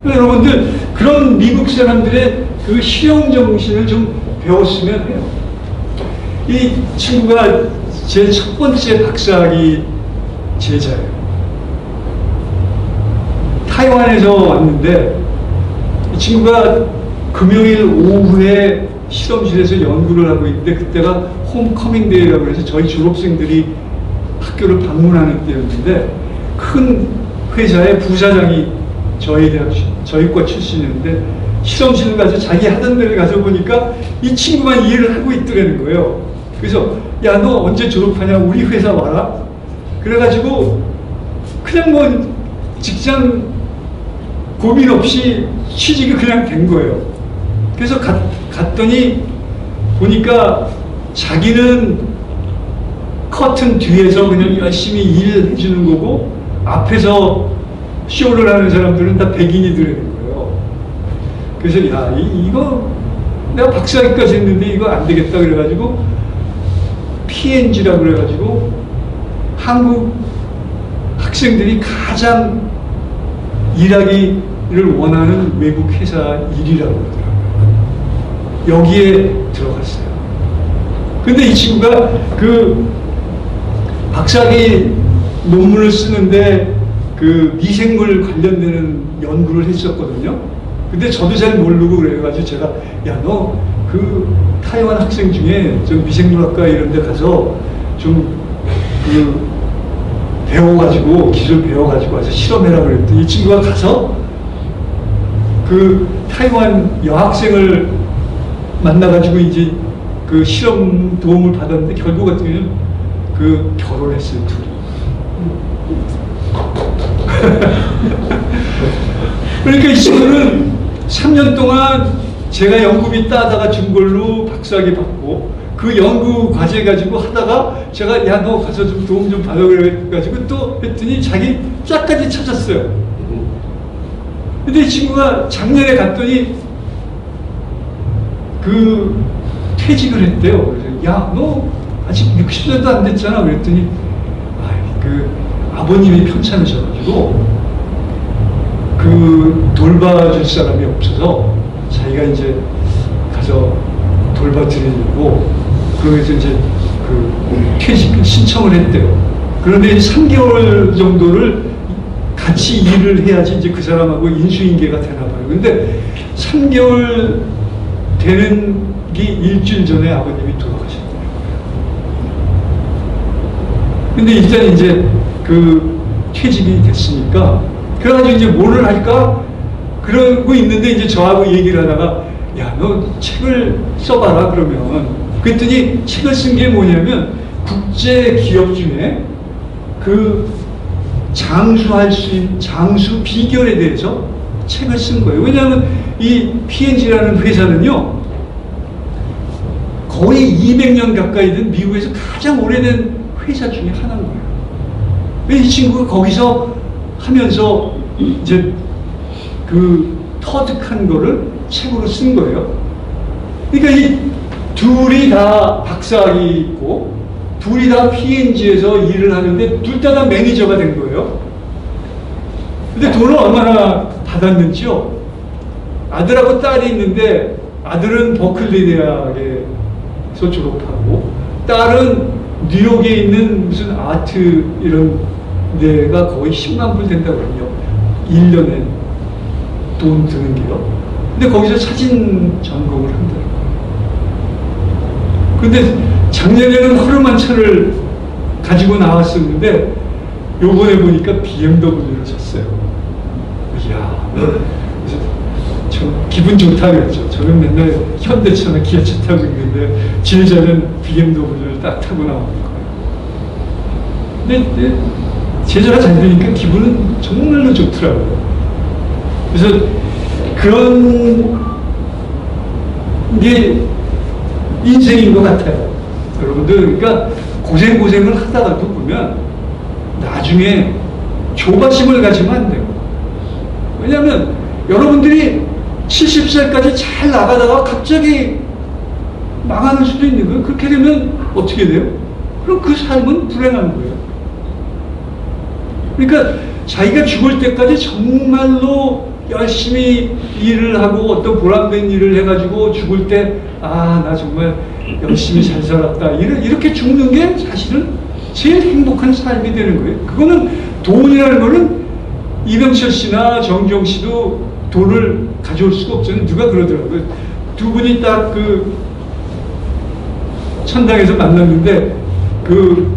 여러분들 그런 미국 사람들의 그 실용 정신을 좀 배웠으면 해요. 이 친구가 제 첫 번째 박사학위 제자예요. 타이완에서 왔는데 이 친구가 금요일 오후에 실험실에서 연구를 하고 있는데 그때가 홈커밍 데이라고 해서 저희 졸업생들이 학교를 방문하는 때였는데 큰 회사의 부사장이 저희 과 출신이었는데 실험실을 가서 자기 하던 데를 가서 보니까 이 친구만 일을 하고 있더라는 거예요. 그래서 야, 너 언제 졸업하냐? 우리 회사 와라. 그래가지고 그냥 뭐 직장 고민 없이 취직이 그냥 된 거예요. 그래서 갔더니 보니까 자기는 커튼 뒤에서 그냥 열심히 일해주는 거고 앞에서 쇼를 하는 사람들은 다 백인이더라는 거예요. 그래서 야, 이거 내가 박사학위까지 했는데 이거 안 되겠다 그래가지고 PNG라고 그래가지고 한국 학생들이 가장 일하기를 원하는 외국 회사 일이라고 그러더라고요. 여기에 들어갔어요. 근데 이 친구가 그 박사학위 논문을 쓰는데 그 미생물 관련되는 연구를 했었거든요. 근데 저도 잘 모르고 그래가지고 제가 야, 너 그 타이완 학생 중에 좀 미생물학과 이런 데 가서 좀 그 배워가지고 기술 배워가지고 와서 실험해라 그랬더니 이 친구가 가서 그 타이완 여학생을 만나가지고 이제 그 실험 도움을 받았는데 결국 같은 경우는 그 결혼했어요, 둘이. 그러니까 이 친구는 3년 동안 제가 연구비 따다가 준 걸로 박사학위 받고 그 연구 과제 가지고 하다가 제가 야, 너 가서 좀 도움 좀 받아 그래가지고 또 했더니 자기 짝까지 찾았어요. 근데 이 친구가 작년에 갔더니 그 퇴직을 했대요. 그래서 야, 너 아직 60세도 안 됐잖아. 그랬더니 그 아버님이 편찮으셔가지고 그 돌봐줄 사람이 없어서 자기가 이제 가서 돌봐드리려고 그래서 이제 그 퇴직 신청을 했대요. 그런데 3개월 정도를 같이 일을 해야지 이제 그 사람하고 인수인계가 되나 봐요. 근데 3개월 되는 게 일주일 전에 아버님이 돌아가셨더라고요. 근데 일단 이제 그 퇴직이 됐으니까 그래가지고 이제 뭐를 할까 그러고 있는데 이제 저하고 얘기를 하다가 야, 너 책을 써봐라 그러면 그랬더니 책을 쓴 게 뭐냐면 국제 기업 중에 그 장수할 수 있는 장수 비결에 대해서 책을 쓴 거예요. 왜냐하면 이 P&G라는 회사는요 거의 200년 가까이 된 미국에서 가장 오래된 회사 중에 하나인 거예요. 이 친구가 거기서 하면서 이제 그 터득한 거를 책으로 쓴 거예요. 그러니까 이 둘이 다 박사학위 있고 둘이 다 P&G에서 일을 하는데 둘 다 매니저가 된 거예요. 근데 돈을 얼마나 받았는지요? 아들하고 딸이 있는데 아들은 버클리 대학에서 졸업하고 딸은 뉴욕에 있는 무슨 아트 이런 데가 거의 10만 불 된다고 그러요. 1년에 돈 드는 게요. 근데 거기서 사진 전공을 한다는 거예요. 근데 작년에는 허름한 차를 가지고 나왔었는데 요번에 보니까 BMW를 샀어요. 이야, 그래서 저 기분 좋다 그랬죠. 저는 맨날 현대차나 기아차 타고 있는데 제자는 BMW를 딱 타고 나오는 거예요. 근데 제자가 잘 되니까 기분은 정말로 좋더라고요. 그래서 그런 게 인생인 것 같아요. 여러분들, 그러니까 고생을 하다가도 보면 나중에 조바심을 가지면 안 돼요. 왜냐하면 여러분들이 70살까지 잘 나가다가 갑자기 망하는 수도 있는 거예요. 그렇게 되면 어떻게 돼요? 그럼 그 삶은 불행한 거예요. 그러니까 자기가 죽을 때까지 정말로 열심히 일을 하고 어떤 보람된 일을 해가지고 죽을 때, 아, 나 정말 열심히 잘 살았다. 이렇게 죽는 게 사실은 제일 행복한 삶이 되는 거예요. 그거는 돈이라는 거는 이병철 씨나 정경 씨도 돈을 가져올 수가 없잖아요. 누가 그러더라고요. 두 분이 딱 그 천당에서 만났는데 그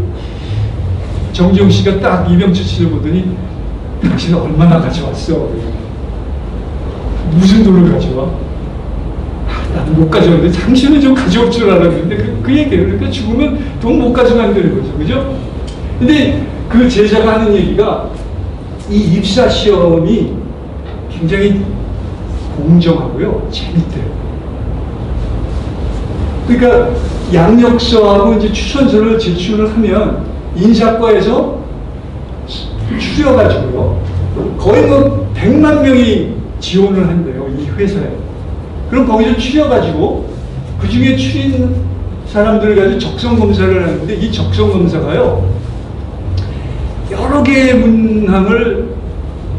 정경 씨가 딱 이병철 씨를 보더니 당신 얼마나 가져왔어? 무슨 돈을 가져와? 아, 나도 못 가져왔는데 당신은 좀 가져올 줄 알았는데 그 얘기예요. 그러니까 죽으면 돈 못 가져간다는 거죠. 그죠? 근데 그 제자가 하는 얘기가 이 입사 시험이 굉장히 공정하고요. 재밌대요. 그러니까 양력서하고 이제 추천서를 제출을 하면 인사과에서 추려가지고요. 거의 뭐 100만 명이 지원을 한대요. 이 회사에. 그럼 거기서 추려가지고 그 중에 추린 사람들을 가지고 적성검사를 하는데 이 적성검사가요. 여러 개의 문항을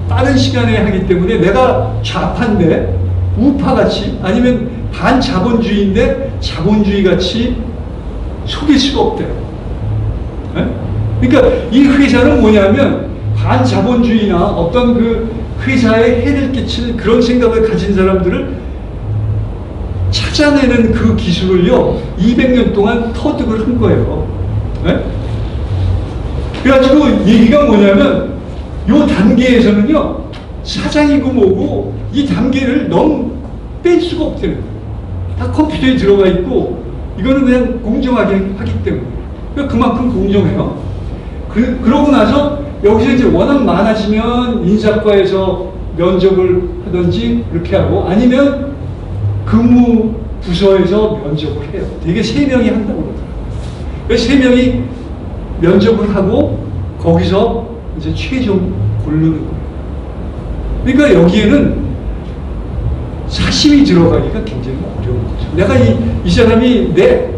빠른 시간에 하기 때문에 내가 좌파인데 우파같이 아니면 반자본주의인데 자본주의같이 속일 수가 없대요. 네? 그러니까 이 회사는 뭐냐면 반자본주의나 어떤 그 회사에 해를 끼칠 그런 생각을 가진 사람들을 찾아내는 그 기술을요 200년 동안 터득을 한 거예요. 네? 그래가지고 얘기가 뭐냐면 요 단계에서는요 사장이고 뭐고 이 단계를 너무 뺄 수가 없다는 거예요. 다 컴퓨터에 들어가 있고 이거는 그냥 공정하게 하기 때문에 그러니까 그만큼 공정해요. 그러고 나서 여기서 이제 워낙 많아지면 인사과에서 면접을 하든지 그렇게 하고 아니면 근무 부서에서 면접을 해요. 되게 3명이 한다고 그러더라고요. 그래서 3명이 면접을 하고 거기서 이제 최종 고르는 거예요. 그러니까 여기에는 사심이 들어가기가 굉장히 어려운 거죠. 내가 이 사람이 내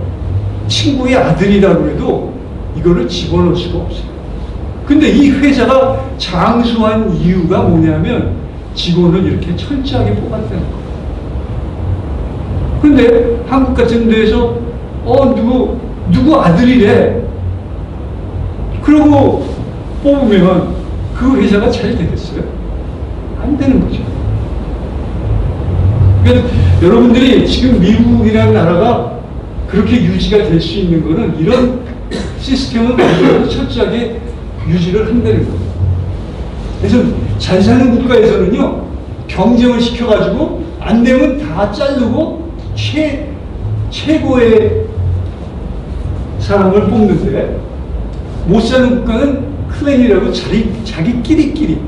친구의 아들이라고 해도 이거를 집어넣을 수가 없어요. 근데 이 회사가 장수한 이유가 뭐냐면 직원을 이렇게 철저하게 뽑았다는 거예요. 근데 한국 같은 데에서 누구 아들이래. 그러고 뽑으면 그 회사가 잘 되겠어요? 안 되는 거죠. 그러니까 여러분들이 지금 미국이라는 나라가 그렇게 유지가 될 수 있는 거는 이런 시스템을 만들어서 철저하게 유지를 한다는 거예요. 그래서 잘 사는 국가에서는요 경쟁을 시켜가지고 안 되면 다 자르고 최고의 사람을 뽑는데 못 사는 국가는 클랜이라고 자기끼리끼리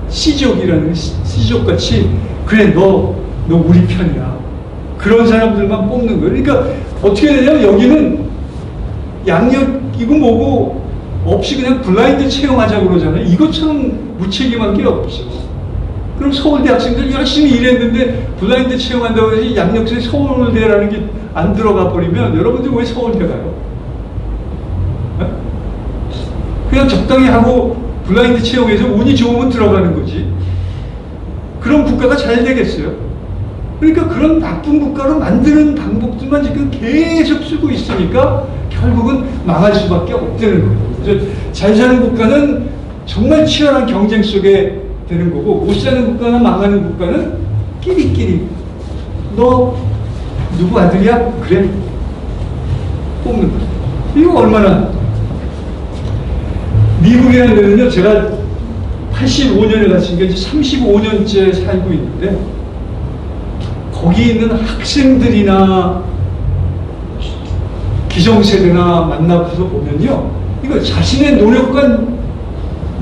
씨족이라는 씨족같이 그래 너 우리 편이야 그런 사람들만 뽑는 거예요. 그러니까 어떻게 되냐면 여기는 양력이고 뭐고 없이 그냥 블라인드 채용하자고 그러잖아요. 이것처럼 무책임한 게 없죠. 그럼 서울대 학생들 열심히 일했는데 블라인드 채용한다고 해서 양력서에 서울대라는 게 안 들어가 버리면 여러분들 왜 서울대 가요? 네? 그냥 적당히 하고 블라인드 채용해서 운이 좋으면 들어가는 거지. 그런 국가가 잘 되겠어요? 그러니까 그런 나쁜 국가로 만드는 방법들만 지금 계속 쓰고 있으니까 결국은 망할 수밖에 없다는 거예요. 잘 사는 국가는 정말 치열한 경쟁 속에 되는 거고 못 사는 국가나 망하는 국가는 끼리끼리 너 누구 아들이야? 그래 뽑는 거죠. 이거 얼마나 미국이라는 데는요 제가 85년에 갔으니까 이제 35년째 살고 있는데 거기 있는 학생들이나 기성세대나 만나서 보면요 이거 자신의 노력과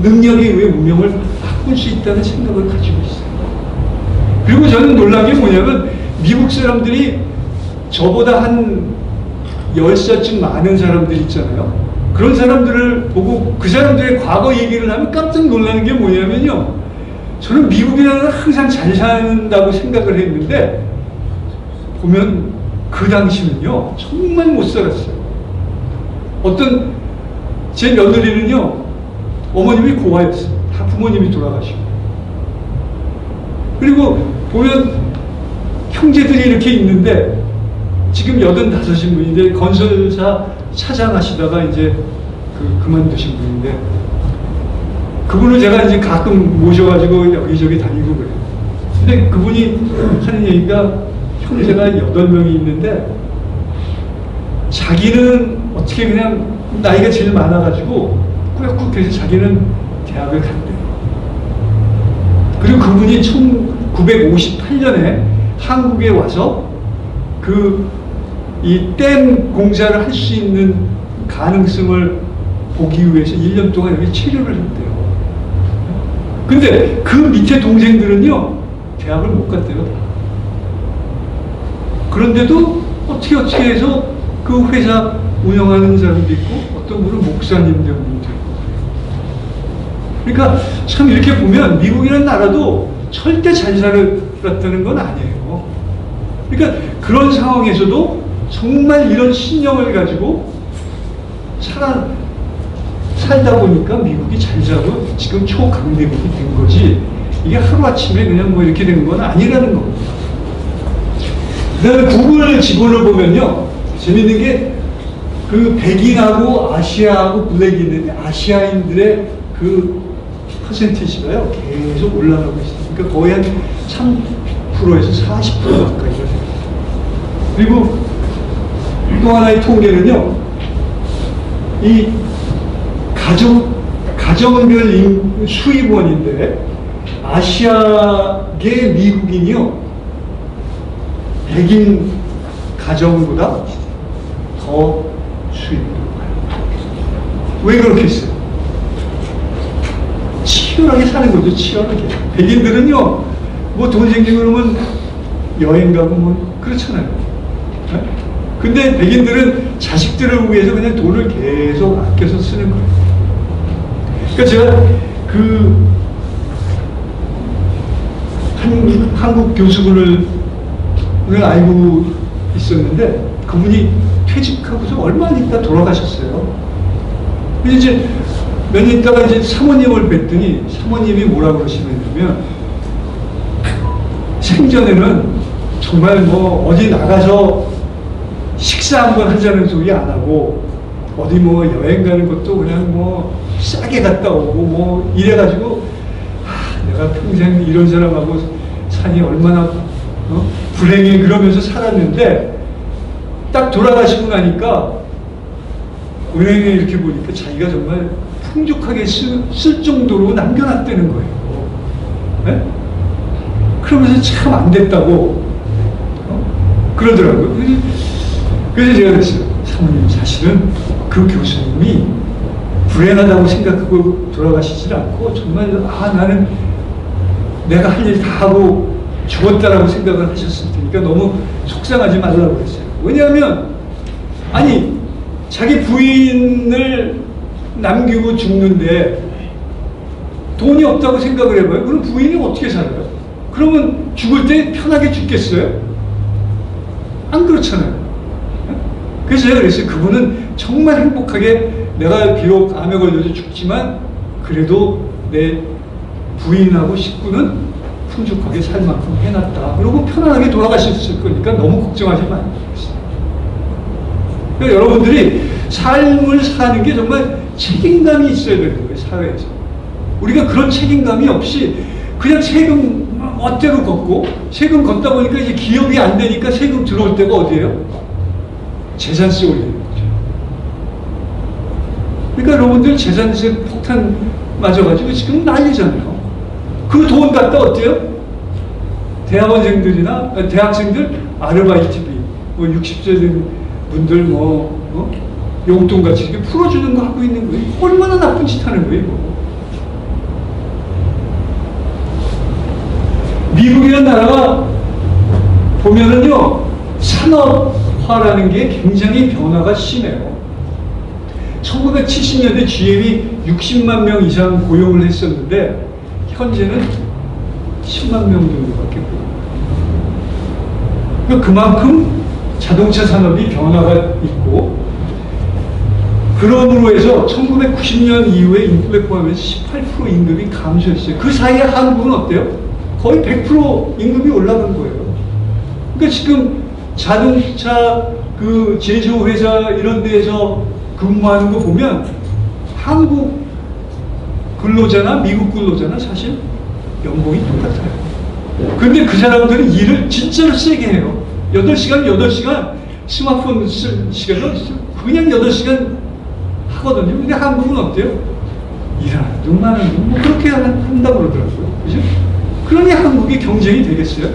능력에 의해 운명을 바꿀 수 있다는 생각을 가지고 있어요. 그리고 저는 놀란 게 뭐냐면 미국 사람들이 저보다 한 10살쯤 많은 사람들 있잖아요. 그런 사람들을 보고 그 사람들의 과거 얘기를 하면 깜짝 놀라는 게 뭐냐면요 저는 미국이라는 항상 잘 산다고 생각을 했는데 보면 그 당시는요 정말 못 살았어요. 어떤 제 며느리는요 어머님이 고아였어요. 다 부모님이 돌아가시고 그리고 보면 형제들이 이렇게 있는데 지금 85인 분인데 건설사 차장 하시다가 이제 그만두신 분인데 그분을 제가 이제 가끔 모셔가지고 여기저기 다니고 그래요. 근데 그분이 하는 얘기가 형제가 8명이 있는데 자기는 어떻게 그냥 나이가 제일 많아가지고 꾸역꾸역 해서 자기는 대학을 간대요. 그리고 그분이 1958년에 한국에 와서 이 댐 공사를 할 수 있는 가능성을 보기 위해서 1년 동안 여기 체류를 했대요. 근데 그 밑에 동생들은요, 대학을 못 갔대요. 그런데도 어떻게 해서 그 회사 운영하는 사람도 있고, 어떤 분은 목사님 되는 분도 있고. 그러니까 참 이렇게 보면 미국이라는 나라도 절대 잘 살았다는 건 아니에요. 그러니까 그런 상황에서도 정말 이런 신념을 가지고 살다 보니까 미국이 잘 자고 지금 초강대국이 된 거지, 이게 하루아침에 그냥 뭐 이렇게 된 건 아니라는 겁니다. 그 다음에 구글 지도를 보면요, 재밌는 게 백인하고 아시아하고 블랙이 있는데 아시아인들의 퍼센티지가요 계속 올라가고 있어요. 그러니까 거의 한 3%에서 40% 가까이 돼요. 그리고 또 하나의 통계는요, 이 가정별 수입원인데 아시아계 미국인이요 백인 가정보다 더 수입이 높아요. 왜 그렇게 했어요? 치열하게 사는 거죠. 치열하게. 백인들은요 뭐 돈 생기고 그러면 여행 가고 뭐 그렇잖아요. 네? 근데 백인들은 자식들을 위해서 그냥 돈을 계속 아껴서 쓰는 거예요. 그러니까 제가 한국 교수분을 알고 있었는데 그분이 퇴직하고서 얼마 안 있다 돌아가셨어요. 근데 이제 몇 년 있다가 이제 사모님을 뵀더니 사모님이 뭐라고 그러시냐면 생전에는 정말 뭐 어디 나가서 식사 한번 하자는 소리 안 하고 어디 뭐 여행 가는 것도 그냥 뭐 싸게 갔다 오고 뭐 이래가지고 내가 평생 이런 사람하고 사니 얼마나 불행해 그러면서 살았는데 딱 돌아가시고 나니까 은행에 이렇게 보니까 자기가 정말 풍족하게 쓸 정도로 남겨놨다는 거예요. 네? 그러면서 참 안 됐다고 그러더라고요. 그래서 제가 그랬어요. 사모님, 사실은 그 교수님이 불행하다고 생각하고 돌아가시질 않고 정말 나는 내가 할 일 다 하고 죽었다라고 생각을 하셨을 테니까 너무 속상하지 말라고 그랬어요. 왜냐하면 아니 자기 부인을 남기고 죽는데 돈이 없다고 생각을 해봐요. 그럼 부인이 어떻게 살아요? 그러면 죽을 때 편하게 죽겠어요? 안 그렇잖아요. 그래서 제가 그랬어요. 그분은 정말 행복하게 내가 비록 암에 걸려서 죽지만 그래도 내 부인하고 식구는 풍족하게 살 만큼 해놨다. 그러고 편안하게 돌아가셨을 거니까 너무 걱정하지 말고. 그러니까 여러분들이 삶을 사는 게 정말 책임감이 있어야 되는 거예요. 사회에서. 우리가 그런 책임감이 없이 그냥 세금 멋대로 걷고 세금 걷다 보니까 이제 기업이 안 되니까 세금 들어올 때가 어디예요? 재산세 올리는 거죠. 그러니까 여러분들 재산세 폭탄 맞아가지고 지금 난리잖아요. 그 돈 갖다 어때요? 대학원생들이나 대학생들 아르바이트비, 뭐 60세 된 분들 용돈 같이 이렇게 풀어주는 거 하고 있는 거예요. 얼마나 나쁜 짓 하는 거예요, 이거. 미국이라는 나라가 보면은요, 산업화라는 게 굉장히 변화가 심해요. 1970년대 GM이 60만 명 이상 고용을 했었는데, 현재는 10만 명 정도밖에 고용. 그만큼 자동차 산업이 변화가 있고, 그러므로 해서 1990년 이후에 인플레 포함해서 18% 임금이 감소했어요. 그 사이에 한국은 어때요? 거의 100% 임금이 올라간 거예요. 그러니까 지금 자동차 그 제조회사 이런 데에서 근무하는 거 보면 한국 근로자나 미국 근로자나 사실 연봉이 똑같아요. 근데 그 사람들은 일을 진짜로 세게 해요. 8시간, 8시간 스마트폰 쓸 시간은 그냥 8시간 하거든요. 근데 한국은 어때요? 일하는 둥 마는 둥 뭐 그렇게 한다고 그러더라고요. 그죠? 그러니 한국이 경쟁이 되겠어요?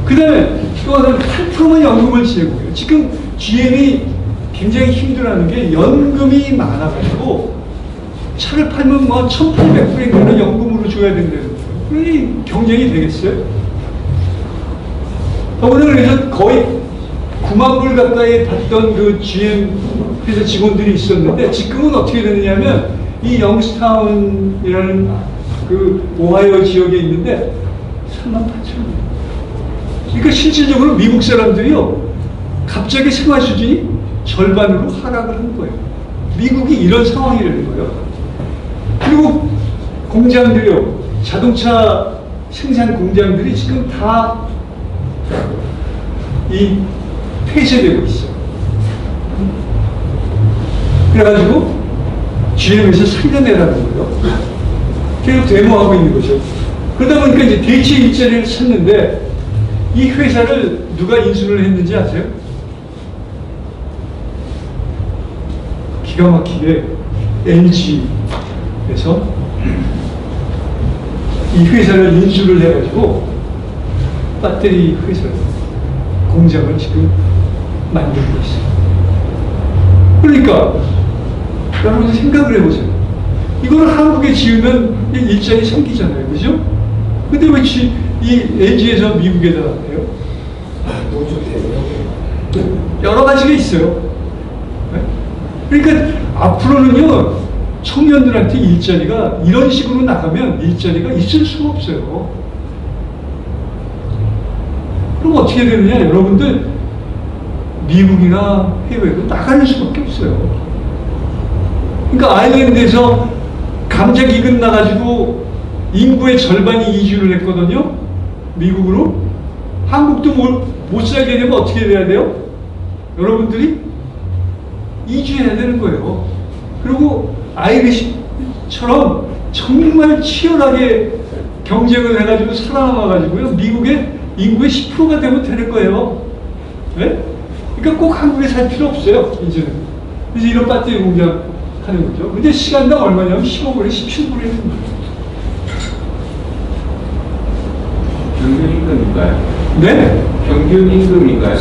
그 다음에 또 하나는 8%만 연금을 지내고요. 지금 GM이 굉장히 힘들어하는 게 연금이 많아가지고 차를 팔면 뭐 1,800불인가는 연금으로 줘야 된다는 거예요. 그러니 경쟁이 되겠어요? 오늘 그래서 거의 9만 불 가까이 받던 그 GM 회사 직원들이 있었는데 지금은 어떻게 되느냐면 이 영스타운이라는 그 오하이오 지역에 있는데 38,000원. 그러니까 실질적으로 미국 사람들이요 갑자기 생활 수준이 절반으로 하락을 한 거예요. 미국이 이런 상황이라는 거예요. 그리고 공장들이요 자동차 생산 공장들이 지금 다 이 폐쇄되고 있어요. 그래가지고 GM에서 살려내라는 거예요. 계속 데모하고 있는 거죠. 그러다 보니까 이제 대체 일자리를 찾는데 이 회사를 누가 인수를 했는지 아세요? 기가 막히게 LG에서 이 회사를 인수를 해가지고 배터리 회사 공장을 지금 만들고 있어요. 그러니까 여러분 생각을 해보세요. 이거를 한국에 지으면 일자리 생기잖아요. 그죠? 근데 왜 이 LG에서 미국에다 해요? 여러 가지가 있어요. 그러니까 앞으로는요 청년들한테 일자리가 이런 식으로 나가면 일자리가 있을 수가 없어요. 그럼 어떻게 되느냐? 여러분들 미국이나 해외로 나가는 수밖에 없어요. 그러니까 아일랜드에서 감자 기근 나가지고 인구의 절반이 이주를 했거든요. 미국으로. 한국도 못 살게 되면 어떻게 돼야 돼요? 여러분들이 이주해야 되는 거예요. 그리고 아이리시처럼 정말 치열하게 경쟁을 해가지고 살아남아가지고요. 미국의 인구의 10%가 되면 되는 거예요. 네? 그러니까 꼭 한국에 살 필요 없어요. 이제는. 그래서 이런 배터리 공장 하는 거죠. 근데 시간당 얼마냐면 15불에 17불에 있는 거예요. 평균 임금인가요? 네? 평균 임금인가요?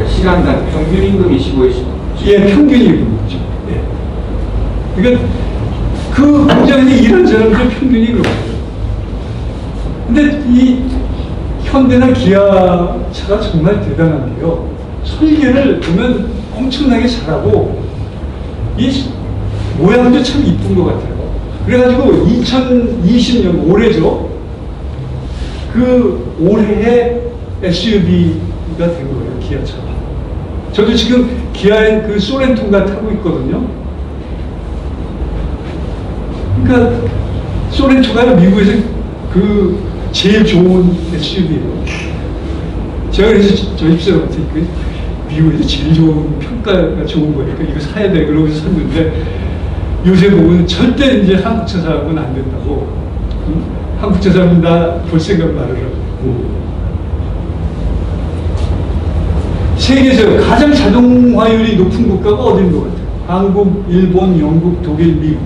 시간당 평균 임금이 15에 10. 예, 평균 임금이죠. 네. 그러니까 그 공장에서 일하는 사람들 평균이 그렇고요. 근데 이 현대나 기아차가 정말 대단한 게요. 설계를 보면 엄청나게 잘하고 이 모양도 참 이쁜 것 같아요. 그래가지고 2020년 올해죠. 그 올해의 SUV가 된 거예요. 기아차가. 저도 지금 기아의 그 소렌토가 타고 있거든요. 그러니까 소렌토가 미국에서 그 제일 좋은 SUV예요. 제가 그래서 저 입사한테 미국에서 제일 좋은 평가가 좋은 거니까 이거 사야 돼 그러면서 샀는데 요새 보면 절대 이제 한국차 사면 안 된다고. 한국차 사면 나 볼 생각 말으라고. 세계에서 가장 자동화율이 높은 국가가 어딘 것 같아요? 한국, 일본, 영국, 독일, 미국.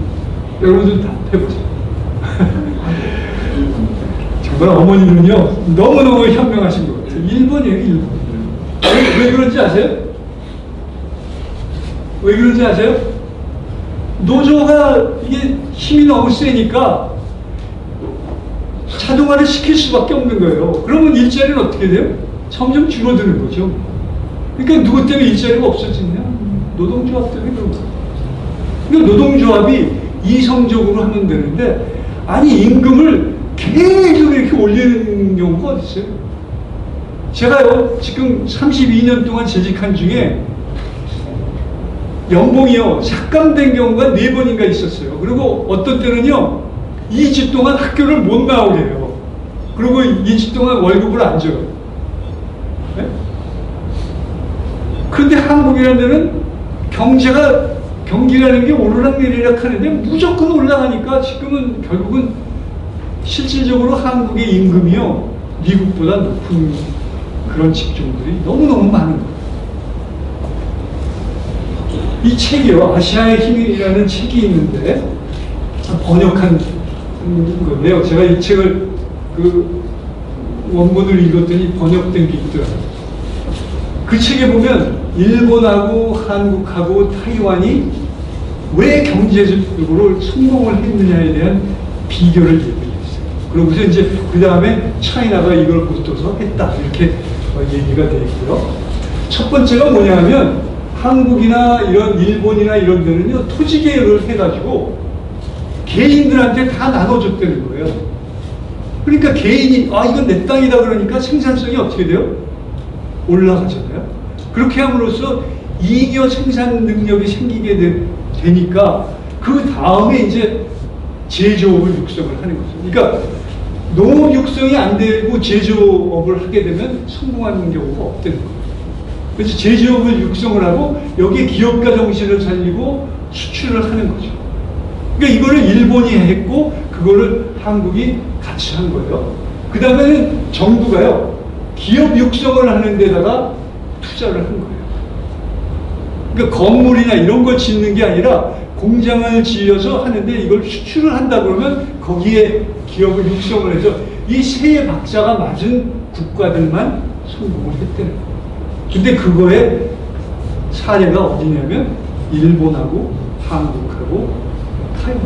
여러분들 다 해보세요. 정말 어머니는요 너무너무 현명하신 것 같아요. 일본이에요. 일본. 왜 그런지 아세요? 왜 그런지 아세요? 노조가 이게 힘이 너무 세니까 자동화를 시킬 수밖에 없는 거예요. 그러면 일자리는 어떻게 돼요? 점점 줄어드는 거죠. 그러니까 누구 때문에 일자리가 없어지냐? 노동조합 때문에 그런 거예요. 그러니까 노동조합이 이성적으로 하면 되는데 아니 임금을 계속 이렇게 올리는 경우가 어디 있어요? 제가요 지금 32년 동안 재직한 중에 연봉이요 삭감된 경우가 4번인가 있었어요. 그리고 어떤 때는요 2주 동안 학교를 못 나오게 해요. 그리고 2주 동안 월급을 안 줘요. 네? 그런데 한국이라는 데는 경기라는 게 오르락내리락 하는데 무조건 올라가니까 지금은 결국은 실질적으로 한국의 임금이요, 미국보다 높은 그런 직종들이 너무너무 많은 거예요. 이 책이요, 아시아의 힘이라는 책이 있는데, 번역한 건데요. 제가 이 책을 원본을 읽었더니 번역된 게 있더라고요. 그 책에 보면 일본하고 한국하고 타이완이 왜 경제적으로 성공을 했느냐에 대한 비교를 얘기했어요. 그러고서 이제 그 다음에 차이나가 이걸 붙어서 했다, 이렇게 얘기가 되어 있고요. 첫 번째가 뭐냐면 한국이나 이런 일본이나 이런 데는요, 토지 계열을 해가지고 개인들한테 다 나눠줬다는 거예요. 그러니까 개인이 이건 내 땅이다 그러니까 생산성이 어떻게 돼요? 올라가잖아요. 그렇게 함으로써 잉여 생산 능력이 생기게 되니까 그 다음에 이제 제조업을 육성을 하는 거죠. 그러니까 농업 육성이 안 되고 제조업을 하게 되면 성공하는 경우가 없다는 거예요. 그래서 제조업을 육성을 하고 여기에 기업가 정신을 살리고 수출을 하는 거죠. 그러니까 이거를 일본이 했고 그거를 한국이 같이 한 거예요. 그 다음에는 정부가요, 기업 육성을 하는 데다가 투자를 한 거예요. 그러니까 건물이나 이런 걸 짓는 게 아니라 공장을 지어서 하는데 이걸 수출을 한다 그러면 거기에 기업을 육성을 해서 이 세 박자가 맞은 국가들만 성공을 했다는 거예요. 근데 그거의 사례가 어디냐면 일본하고 한국하고 타이완.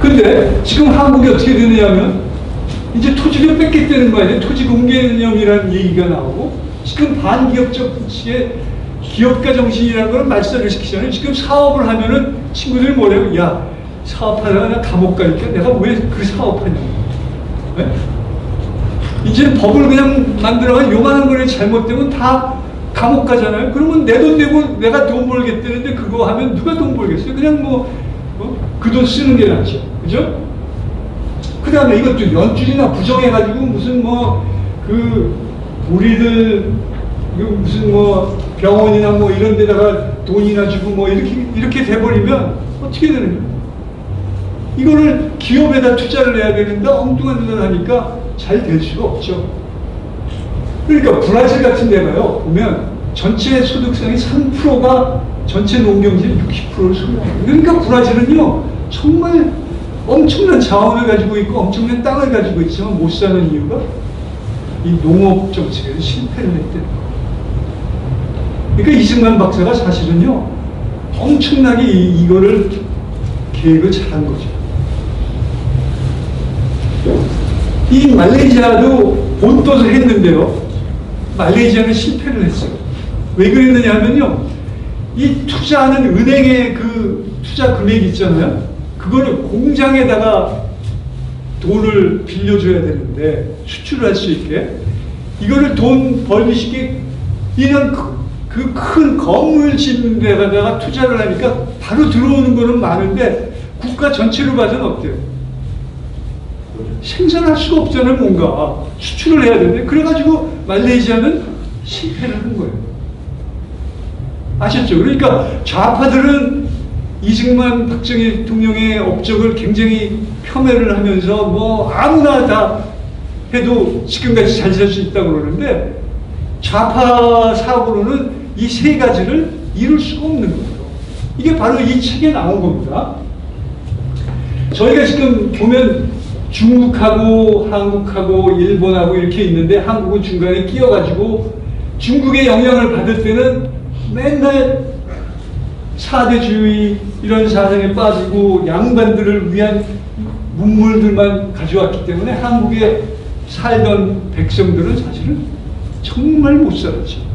근데 지금 한국이 어떻게 되느냐면 이제 토지를 뺏겠다는 거 아니에요. 토지 공개념이라는 얘기가 나오고 지금 반기업 정치의 기업가 정신이라는 걸 말살을 시키잖아요. 지금 사업을 하면은 친구들이 뭐래요? 야, 사업하다가 나 감옥 가니까 내가 왜 그 사업하냐고. 네? 이제는 법을 그냥 만들어가 요만한 거에 잘못되면 다 감옥 가잖아요. 그러면 내 돈 내고 내가 돈 벌겠다는데 그거 하면 누가 돈 벌겠어요? 그냥 그 돈 쓰는 게 낫죠. 그죠? 그 다음에 이것도 연줄이나 부정해가지고 무슨 우리들 무슨 병원이나 이런 데다가 돈이나 주고 이렇게 돼버리면 어떻게 되는 거예요? 이거를 기업에다 투자를 해야 되는데 엉뚱한 데다 하니까 잘 될 수가 없죠. 그러니까 브라질 같은 데가요, 보면 전체 소득성이 3%가 전체 농경지의 60%를 소유합니다. 그러니까 브라질은요, 정말 엄청난 자원을 가지고 있고 엄청난 땅을 가지고 있지만 못 사는 이유가 이 농업 정책에서 실패를 했다는 거예요. 그러니까 이승만 박사가 사실은요, 엄청나게 이거를 계획을 잘한 거죠. 이 말레이시아도 본떠서 했는데요, 말레이시아는 실패를 했어요. 왜 그랬느냐 하면요, 이 투자하는 은행의 그 투자 금액이 있잖아요. 그거를 공장에다가 돈을 빌려줘야 되는데 수출을 할 수 있게 이거를 돈 벌기 쉽게 이런 그 큰 건물 짓는 데다가 투자를 하니까 바로 들어오는 거는 많은데 국가 전체로 봐서는 어때요? 생산할 수가 없잖아요. 뭔가 수출을 해야 되는데 그래가지고 말레이시아는 실패를 한 거예요. 아셨죠? 그러니까 좌파들은 이승만 박정희 대통령의 업적을 굉장히 폄훼를 하면서 아무나 다 해도 지금까지 잘 살 수 있다고 그러는데 좌파 사고로는 이 세 가지를 이룰 수가 없는 거예요. 이게 바로 이 책에 나온 겁니다. 저희가 지금 보면 중국하고 한국하고 일본하고 이렇게 있는데 한국은 중간에 끼어가지고 중국의 영향을 받을 때는 맨날 사대주의 이런 사상에 빠지고 양반들을 위한 문물들만 가져왔기 때문에 한국에 살던 백성들은 사실은 정말 못 살았죠.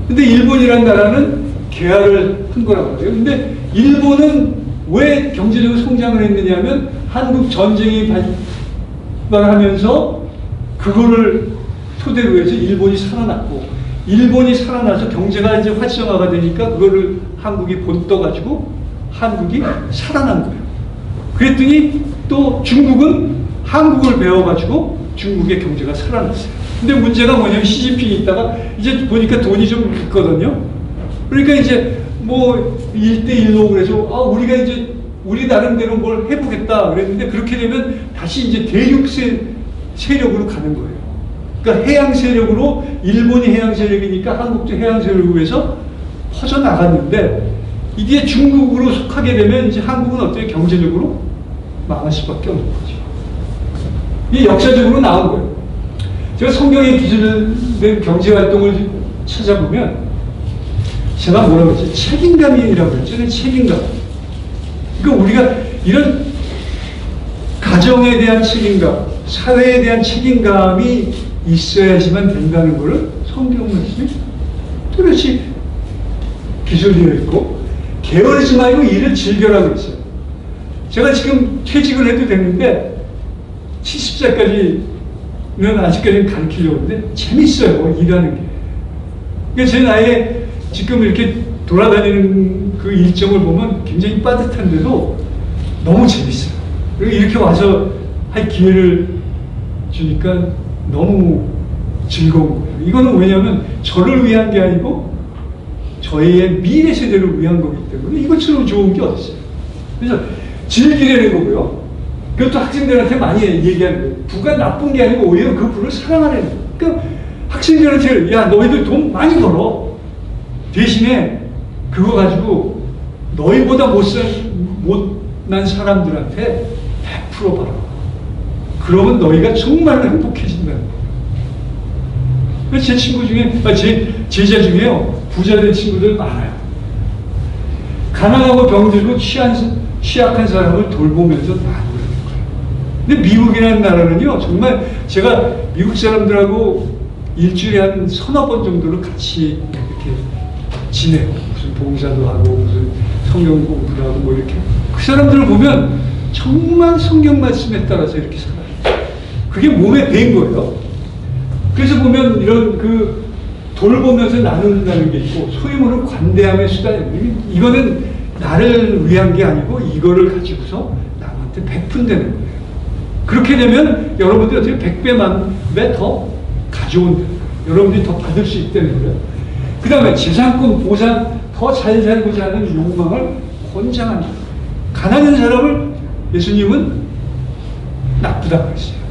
근데 일본이라는 나라는 개화를 한 거라고 해요. 근데 일본은 왜 경제적으로 성장을 했느냐 하면 한국 전쟁이 발발하면서 그거를 토대로 해서 일본이 살아났고 일본이 살아나서 경제가 이제 활성화가 되니까 그거를 한국이 본떠가지고 한국이 살아난 거예요. 그랬더니 또 중국은 한국을 배워가지고 중국의 경제가 살아났어요. 근데 문제가 뭐냐면 시진핑이 있다가 이제 보니까 돈이 좀 있거든요. 그러니까 이제 뭐 1대1로 그래서 우리가 이제 우리 나름대로 뭘 해보겠다 그랬는데 그렇게 되면 다시 이제 대륙 세력으로 가는 거예요. 그러니까 해양 세력으로 일본이 해양 세력이니까 한국도 해양 세력으로 해서 퍼져나갔는데 이게 중국으로 속하게 되면 이제 한국은 어떻게 경제적으로 망할 수밖에 없는 거죠. 이게 역사적으로 나온 거예요. 제가 성경에 기술된 경제활동을 찾아보면 제가 뭐라고 했지? 책임감이라고 했죠. 책임감. 그러니까 우리가 이런 가정에 대한 책임감, 사회에 대한 책임감이 있어야지만 된다는 것을 성경 말씀이 뚜렷이 기술되어 있고 게으르지 말고 일을 즐겨라고 했어요. 제가 지금 퇴직을 해도 되는데 70살까지는 아직까지는 가르치려고 하는데 재밌어요. 일하는 게. 그러니까 제 나이에 지금 이렇게 돌아다니는 그 일정을 보면 굉장히 빠듯한데도 너무 재밌어요. 그리고 이렇게 와서 할 기회를 주니까 너무 즐거운 거예요. 이거는 왜냐하면 저를 위한 게 아니고 저희의 미래 세대를 위한 거기 때문에 이것처럼 좋은 게 어딨어요. 그래서 즐기려는 거고요. 그것도 학생들한테 많이 얘기하는 거예요. 부가 나쁜 게 아니고 오히려 그 부를 사랑하는 거예요. 그러니까 학생들한테 야 너희들 돈 많이 벌어. 대신에 그거 가지고 너희보다 못난 사람들한테 베풀어 봐라. 그러면 너희가 정말로 행복해진다는 거예요. 제 친구 중에, 제 제자 중에요. 부자 된 친구들 많아요. 가난하고 병들고 취약한 사람을 돌보면서 나누는 거예요. 근데 미국이라는 나라는요, 정말 제가 미국 사람들하고 일주일에 한 서너 번 정도로 같이 이렇게 지내요. 무슨 봉사도 하고, 무슨 성경 공부도 하고, 뭐 이렇게. 그 사람들을 보면 정말 성경 말씀에 따라서 이렇게 살아요. 그게 몸에 배인 거예요. 그래서 보면 이런 그 돌보면서 나눈다는 게 있고, 소위 말하는 관대함의 수단, 이거는 나를 위한 게 아니고 이거를 가지고서 남한테 베푼다는 거예요. 그렇게 되면 여러분들이 어떻게 100배, 1000배 더 가져온다는 거예요. 여러분들이 더 받을 수 있다는 거예요. 그 다음에 재산권 보상, 더 잘 살고자 하는 욕망을 권장한다. 가난한 사람을 예수님은 나쁘다고 했어요.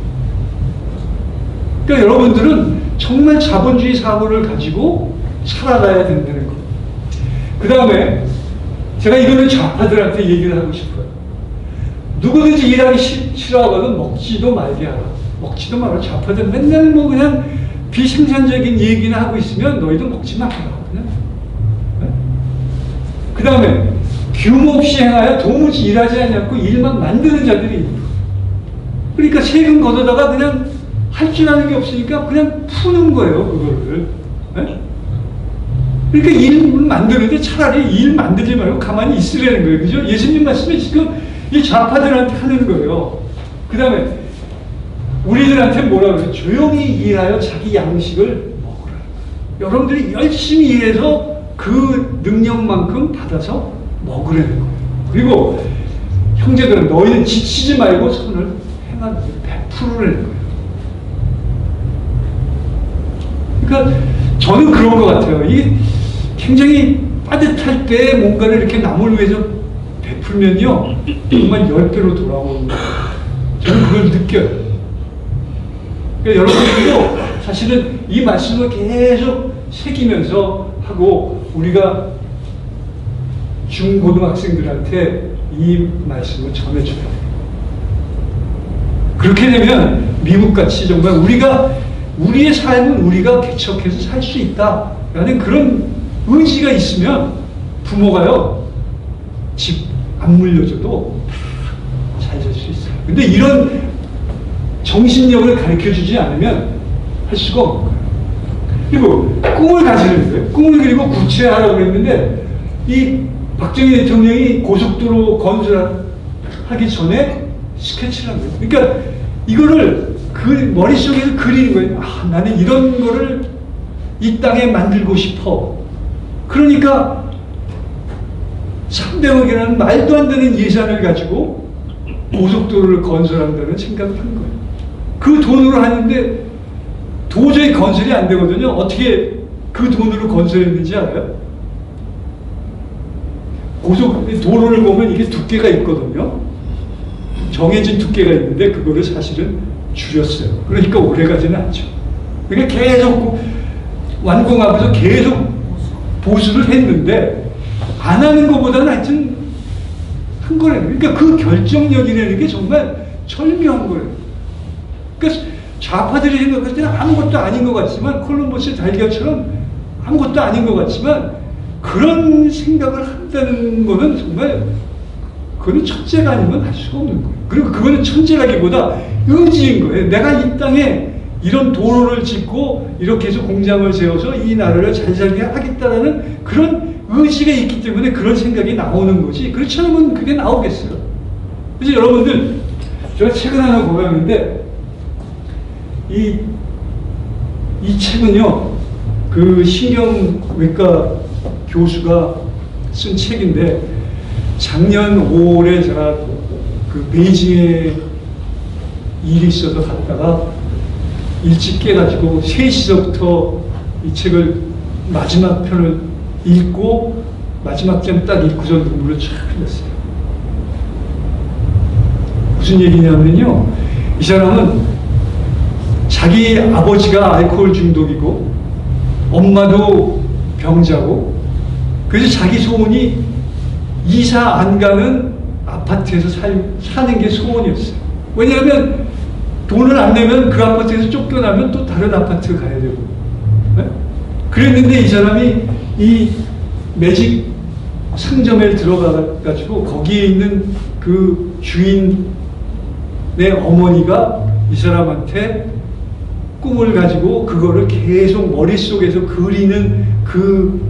그러니까 여러분들은 정말 자본주의 사고를 가지고 살아가야 된다는 거예요. 그 다음에 제가 이거는 좌파들한테 얘기를 하고 싶어요. 누구든지 일하기 싫어하거든 먹지도 말게 하라. 먹지도 말아. 좌파들 맨날 뭐 그냥 비생산적인 얘기나 하고 있으면 너희도 먹지 마라. 그냥. 네? 그 다음에 규모 없이 행하여 도무지 일하지 않고 일만 만드는 자들이 있는 거예요. 그러니까 세금 걷어다가 그냥 할 줄 아는 게 없으니까 그냥 푸는 거예요, 그거를. 네? 그러니까 일 만드는데 차라리 일 만들지 말고 가만히 있으라는 거예요. 그죠? 예수님 말씀이 지금 이 좌파들한테 하는 거예요. 그 다음에 우리들한테 뭐라 그래요? 조용히 일하여 자기 양식을 먹으라. 여러분들이 열심히 일해서 그 능력만큼 받아서 먹으라는 거예요. 그리고 형제들은 너희는 지치지 말고 선을 행하는 거예요. 베풀으라는 거예요. 그러니까 저는 그런 것 같아요. 이 굉장히 빠듯할 때 뭔가를 이렇게 남을 위해서 베풀면요 정말 10배로 돌아오는 거예요. 저는 그걸 느껴요. 그러니까 여러분들도 사실은 이 말씀을 계속 새기면서 하고 우리가 중고등학생들한테 이 말씀을 전해줘야 돼요. 그렇게 되면 미국같이 정말 우리의 삶은 우리가 개척해서 살 수 있다라는 그런 의지가 있으면 부모가요 집 안 물려줘도 잘 살 수 있어요. 근데 이런 정신력을 가르쳐주지 않으면 할 수가 없는 거예요. 그리고 꿈을 가지는 거예요. 꿈을 그리고 구체화하라고 그랬는데 이 박정희 대통령이 고속도로 건설하기 전에 스케치를 한 거예요. 그러니까 이거를 머릿속에서 그리는 거예요. 아, 나는 이런 거를 이 땅에 만들고 싶어. 그러니까 300억이라는 말도 안 되는 예산을 가지고 고속도로를 건설한다는 생각을 한 거예요. 그 돈으로 하는데 도저히 건설이 안 되거든요. 어떻게 그 돈으로 건설했는지 알아요? 고속도로를 보면 이게 두께가 있거든요. 정해진 두께가 있는데 그거를 사실은 줄였어요. 그러니까 오래 가지는 않죠. 그러니까 계속 완공하면서 계속 보수를 했는데 안 하는 것보다는 하여튼 한 거래요. 그러니까 그 결정력이라는 게 정말 절묘한 거예요. 그러니까 좌파들이 생각할 때는 아무것도 아닌 것 같지만, 콜럼버스의 달걀처럼 아무것도 아닌 것 같지만, 그런 생각을 한다는 거는 정말 그거는 천재가 아니면 할 수가 없는 거예요. 그리고 그거는 천재라기보다 의지인 거예요. 내가 이 땅에 이런 도로를 짓고 이렇게 해서 공장을 세워서 이 나라를 잘 살게 하겠다라는 그런 의지가 있기 때문에 그런 생각이 나오는 거지. 그렇지 않으면 그게 나오겠어요. 그래서 여러분들, 제가 책을 하나 고백했는데 이 책은요, 그 신경외과 교수가 쓴 책인데, 작년 5월에 제가 그 베이징에 일이 있어서 갔다가 일찍 깨가지고 3시서부터 이 책을 마지막 편을 읽고 마지막 장 딱 읽고서 눈물을 쫙 흘렸어요. 무슨 얘기냐면요, 이 사람은 자기 아버지가 알코올 중독이고 엄마도 병자고, 그래서 자기 소원이 이사 안 가는 아파트에서 사는 게 소원이었어요. 왜냐하면 돈을 안 내면 그 아파트에서 쫓겨나면 또 다른 아파트 가야 되고. 네? 그랬는데 이 사람이 이 매직 상점에 들어가가지고 거기에 있는 그 주인의 어머니가 이 사람한테 꿈을 가지고 그거를 계속 머릿속에서 그리는 그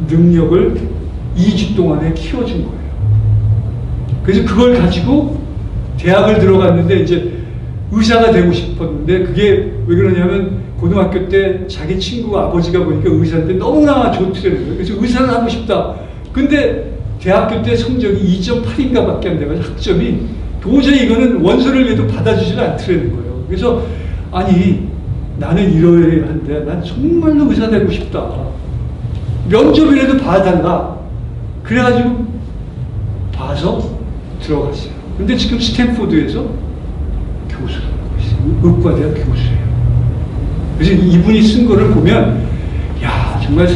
능력을 2주 동안에 키워준 거예요. 그래서 그걸 가지고 대학을 들어갔는데 이제 의사가 되고 싶었는데, 그게 왜 그러냐면 고등학교 때 자기 친구 아버지가 보니까 의사인데 너무나 좋더라고요. 그래서 의사를 하고 싶다. 근데 대학교 때 성적이 2.8인가 밖에 안 돼가지고 학점이 도저히 이거는 원서를 내도 받아주지를 않더라는 거예요. 그래서 아니, 나는 이러이러 한데 난 정말로 의사 되고 싶다. 면접이라도 봐달라. 그래가지고 봐서 들어갔어요. 근데 지금 스탠포드에서 교수를 하고 있어요. 의과대학 교수예요. 그래서 이분이 쓴 거를 보면, 야, 정말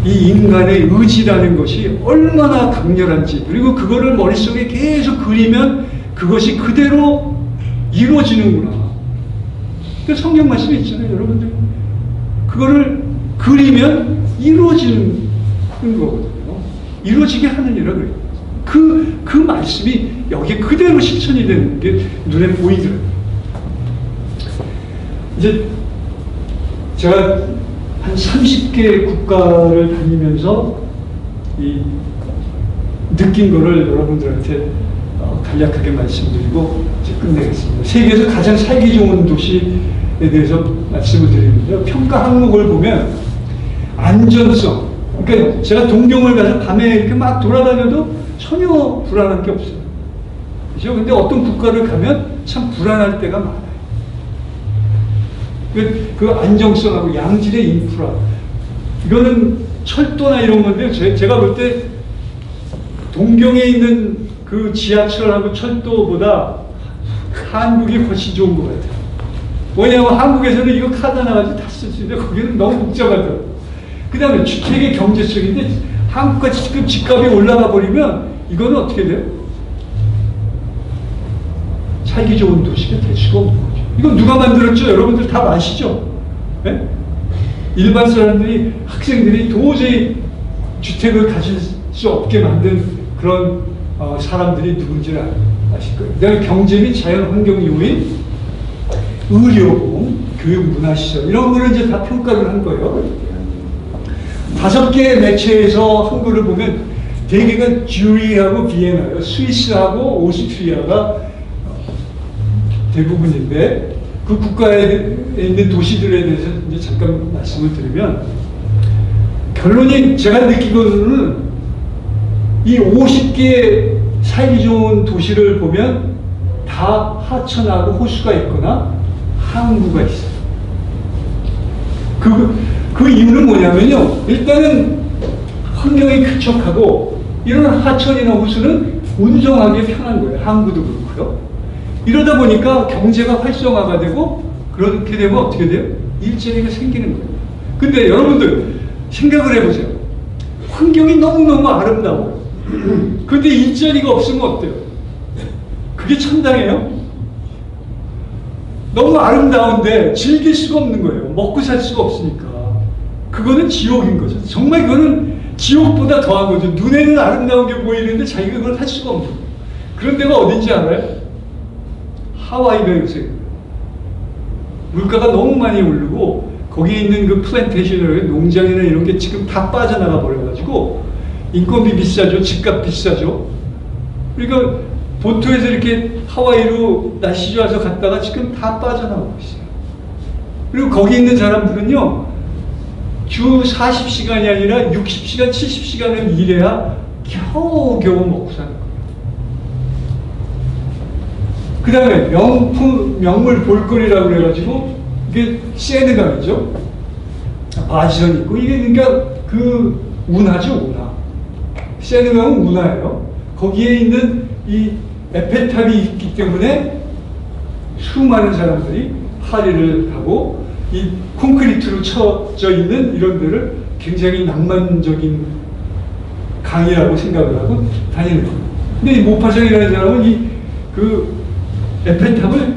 이 인간의 의지라는 것이 얼마나 강렬한지, 그리고 그거를 머릿속에 계속 그리면 그것이 그대로 이루어지는구나. 그 성경 말씀이 있잖아요, 여러분들. 그거를 그리면 이루어지는 거거든요. 이루어지게 하느니라 그래요. 그 말씀이 여기에 그대로 실천이 되는 게 눈에 보이더라고요. 이제 제가 한 30개 국가를 다니면서 느낀 거를 여러분들한테 간략하게 말씀드리고 이제 끝내겠습니다. 세계에서 가장 살기 좋은 도시에 대해서 말씀을 드리는데요. 평가 항목을 보면 안전성, 그러니까 제가 동경을 가서 밤에 이렇게 막 돌아다녀도 전혀 불안한 게 없어요. 그죠? 근데 어떤 국가를 가면 참 불안할 때가 많아요. 그 안정성하고 양질의 인프라, 이거는 철도나 이런 건데, 제가 볼 때 동경에 있는 그 지하철하고 철도보다 한국이 훨씬 좋은 것 같아요. 왜냐하면 한국에서는 이거 카드 하나가지고 다 쓸 수 있는데 거기는 너무 복잡하더라고요. 그 다음에 주택의 경제성인데, 한국같이 지금 집값이 올라가 버리면 이거는 어떻게 돼요? 살기 좋은 도시가 될 수가 없는 거죠. 이건 누가 만들었죠? 여러분들 다 아시죠? 네? 일반 사람들이, 학생들이 도저히 주택을 가질 수 없게 만든 그런 사람들이 누군지를 아실 거예요. 그다음에 경제 및 자연환경 요인, 의료보험, 교육, 문화시설, 이런 거를 이제 다 평가를 한 거예요. 5개의 매체에서 한 거를 보면 대개가 쥬리하고 비엔나예요. 스위스하고 오스트리아가 대부분인데, 그 국가에 있는 도시들에 대해서 이제 잠깐 말씀을 드리면, 결론이 제가 느끼고는 이 50개 살기 좋은 도시를 보면 다 하천하고 호수가 있거나 항구가 있어요. 그 이유는 뭐냐면요. 일단은 환경이 쾌적하고 이런 하천이나 호수는 운정하기 편한 거예요. 항구도 그렇고요. 이러다 보니까 경제가 활성화가 되고 그렇게 되면 어떻게 돼요? 일자리가 생기는 거예요. 근데 여러분들 생각을 해보세요. 환경이 너무너무 아름다워요. 근데 일자리가 없으면 어때요? 그게 천당이에요? 너무 아름다운데 즐길 수가 없는 거예요. 먹고 살 수가 없으니까. 그거는 지옥인 거죠. 정말 그거는 지옥보다 더한 거죠. 눈에는 아름다운 게 보이는데 자기가 그걸 할 수가 없는 거예요. 그런 데가 어딘지 알아요? 하와이가 요새 물가가 너무 많이 오르고 거기에 있는 그 플랜테이션이나 농장이나 이런 게 지금 다 빠져나가 버려가지고 인건비 비싸죠. 집값 비싸죠. 그러니까 본토에서 이렇게 하와이로 날씨 좋아서 갔다가 지금 다 빠져나오고 있어요. 그리고 거기 있는 사람들은요, 주 40시간이 아니라 60시간, 70시간을 일해야 겨우겨우 먹고 사는 거예요. 그 다음에 명물 볼거리라고 그래가지고, 이게 세느강이죠. 바지선 있고, 이게 그러니까 그 운하죠, 운하. 세느강은 운하예요. 거기에 있는 이 에펠탑이 있기 때문에 수많은 사람들이 파리를 하고 이 콘크리트로 쳐져 있는 이런 데를 굉장히 낭만적인 강이라고 생각을 하고 다니는 거예요. 근데 이 모파상이라는 사람은 이 그 에펠탑을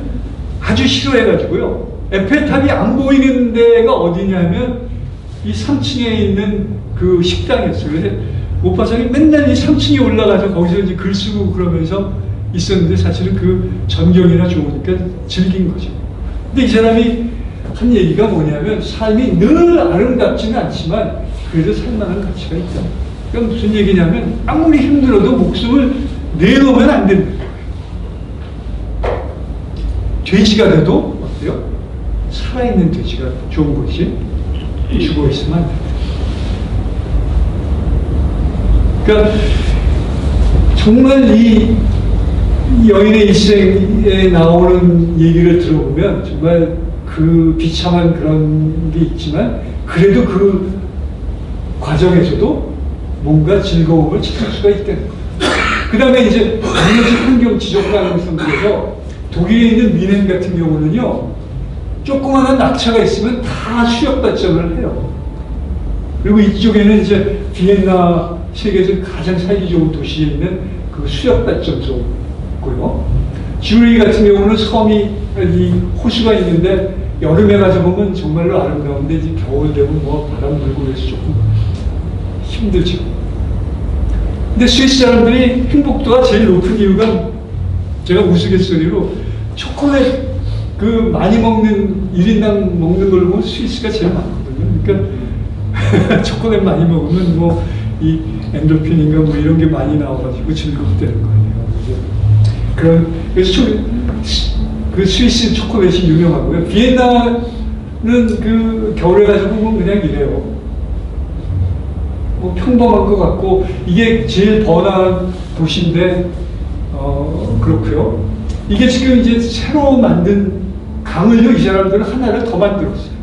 아주 싫어해가지고요. 에펠탑이 안 보이는 데가 어디냐면 이 3층에 있는 그 식당이었어요. 그래서 모파상이 맨날 이 3층에 올라가서 거기서 이제 글 쓰고 그러면서 있었는데 사실은 그 전경이나 좋으니까 즐긴 거죠. 근데 이 사람이 한 얘기가 뭐냐면 삶이 늘 아름답지는 않지만 그래도 살만한 가치가 있다. 그러니까 무슨 얘기냐면 아무리 힘들어도 목숨을 내놓으면 안 된다. 돼지가 돼도 어때요? 살아있는 돼지가 좋은 거지 죽어 있으면 안 된다. 그러니까 정말 이 여인의 일생에 나오는 얘기를 들어보면 정말 그 비참한 그런 게 있지만 그래도 그 과정에서도 뭔가 즐거움을 찾을 수가 있다는 거예요. 그 다음에 이제 환경 지적 가능성에서 독일에 있는 미넨 같은 경우는요, 조그마한 낙차가 있으면 다 수역 발전을 해요. 그리고 이쪽에는 이제 비엔나 세계에서 가장 살기 좋은 도시에 있는 그 수역 발전소고요. 쥬리 같은 경우는 섬이 이 호수가 있는데 여름에 가서 보면 정말로 아름다운데 이제 겨울 되면 뭐 바람 불고 그래서 조금 힘들죠. 근데 스위스 사람들이 행복도가 제일 높은 이유가 제가 우스갯소리로 초콜릿 그 많이 먹는 1인당 먹는 걸 보면 스위스가 제일 많거든요. 그러니까 초콜릿 많이 먹으면 뭐 이 엔돌핀인가 뭐 이런 게 많이 나와가지고 즐겁다는 거 아니에요. 그래서 그 스위스 초콜릿이 유명하고요. 비엔나는 그 겨울에 가서 보면 그냥 이래요. 뭐 평범한 것 같고 이게 제일 번화한 도시인데 그렇고요. 이게 지금 이제 새로 만든 강을요, 이 사람들은 하나를 더 만들었어요.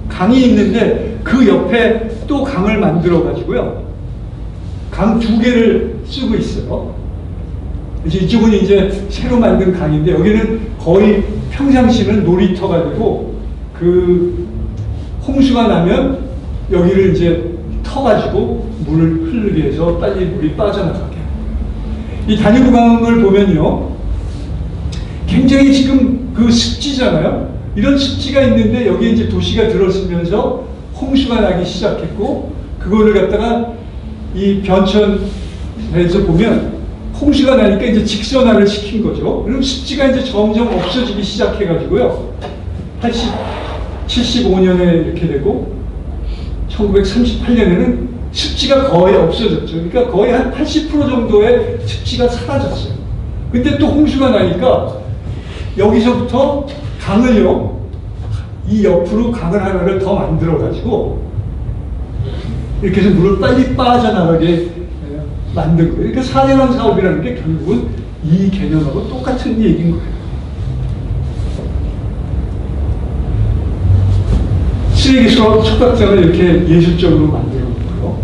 강이 있는데 그 옆에 또 강을 만들어 가지고요. 강 2개를 쓰고 있어요. 이쪽은 이제 새로 만든 강인데 여기는 거의 평상시는 놀이터가 되고 그 홍수가 나면 여기를 이제 터가지고 물을 흐르게 해서 빨리 물이 빠져나가게. 이 다뉴브 강을 보면요, 굉장히 지금 그 습지잖아요. 이런 습지가 있는데 여기에 이제 도시가 들어서면서 홍수가 나기 시작했고 그거를 갖다가 이 변천에서 보면 홍수가 나니까 이제 직선화를 시킨 거죠. 그럼 습지가 이제 점점 없어지기 시작해가지고요. 75년에 이렇게 되고 1938년에는 습지가 거의 없어졌죠. 그러니까 거의 한 80% 정도의 습지가 사라졌어요. 근데 또 홍수가 나니까 여기서부터 강을요, 이 옆으로 강을 하나를 더 만들어가지고 이렇게 해서 물을 빨리 빠져나가게 만든 거예요. 그러니까 4대강 사업이라는 게 결국은 이 개념하고 똑같은 얘기인 거예요. 쓰레기 소각장을 이렇게 예술적으로 만들어 놓고요.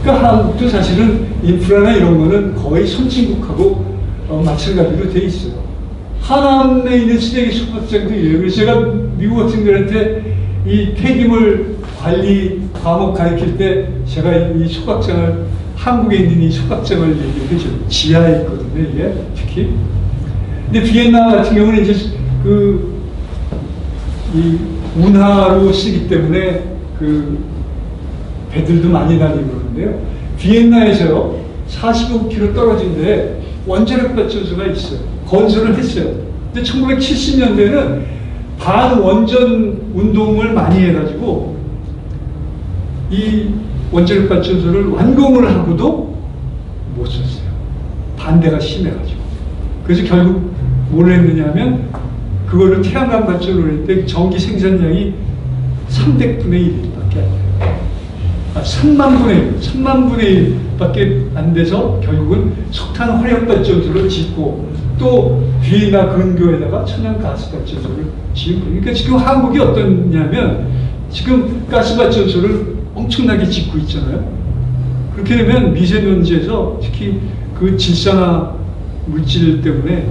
그러니까 한국도 사실은 인프라나 이런 거는 거의 선진국하고 마찬가지로 돼 있어요. 하남에 있는 쓰레기 소각장도 이래요. 그래서 제가 미국 학생들한테 이 폐기물 관리 과목 가르칠 때 제가 이 소각장을, 한국에 있는 이 소각장을 얘기해 줘요. 지하에 있거든요, 이게 특히. 근데 비엔나 같은 경우는 이제 이 운하로 쓰기 때문에 그 배들도 많이 다니고 그러는데요. 비엔나에서 45km 떨어진 데에 원자력 발전소가 있어요. 건설을 했어요. 근데 1970년대에는 반원전 운동을 많이 해가지고 이 원자력 발전소를 완공을 하고도 못 썼어요. 반대가 심해가지고. 그래서 결국 뭘 했느냐면 그거를 태양광 발전을 했는데 전기 생산량이 300분의 1밖에 안 돼요. 3만 분의 1밖에 안 돼서 결국은 석탄 화력 발전소를 짓고 또 비엔나 근교에다가 천연 가스 발전소를 짓고. 그러니까 지금 한국이 어떠냐면 지금 가스 발전소를 엄청나게 짓고 있잖아요. 그렇게 되면 미세먼지에서 특히 그 질산화 물질 때문에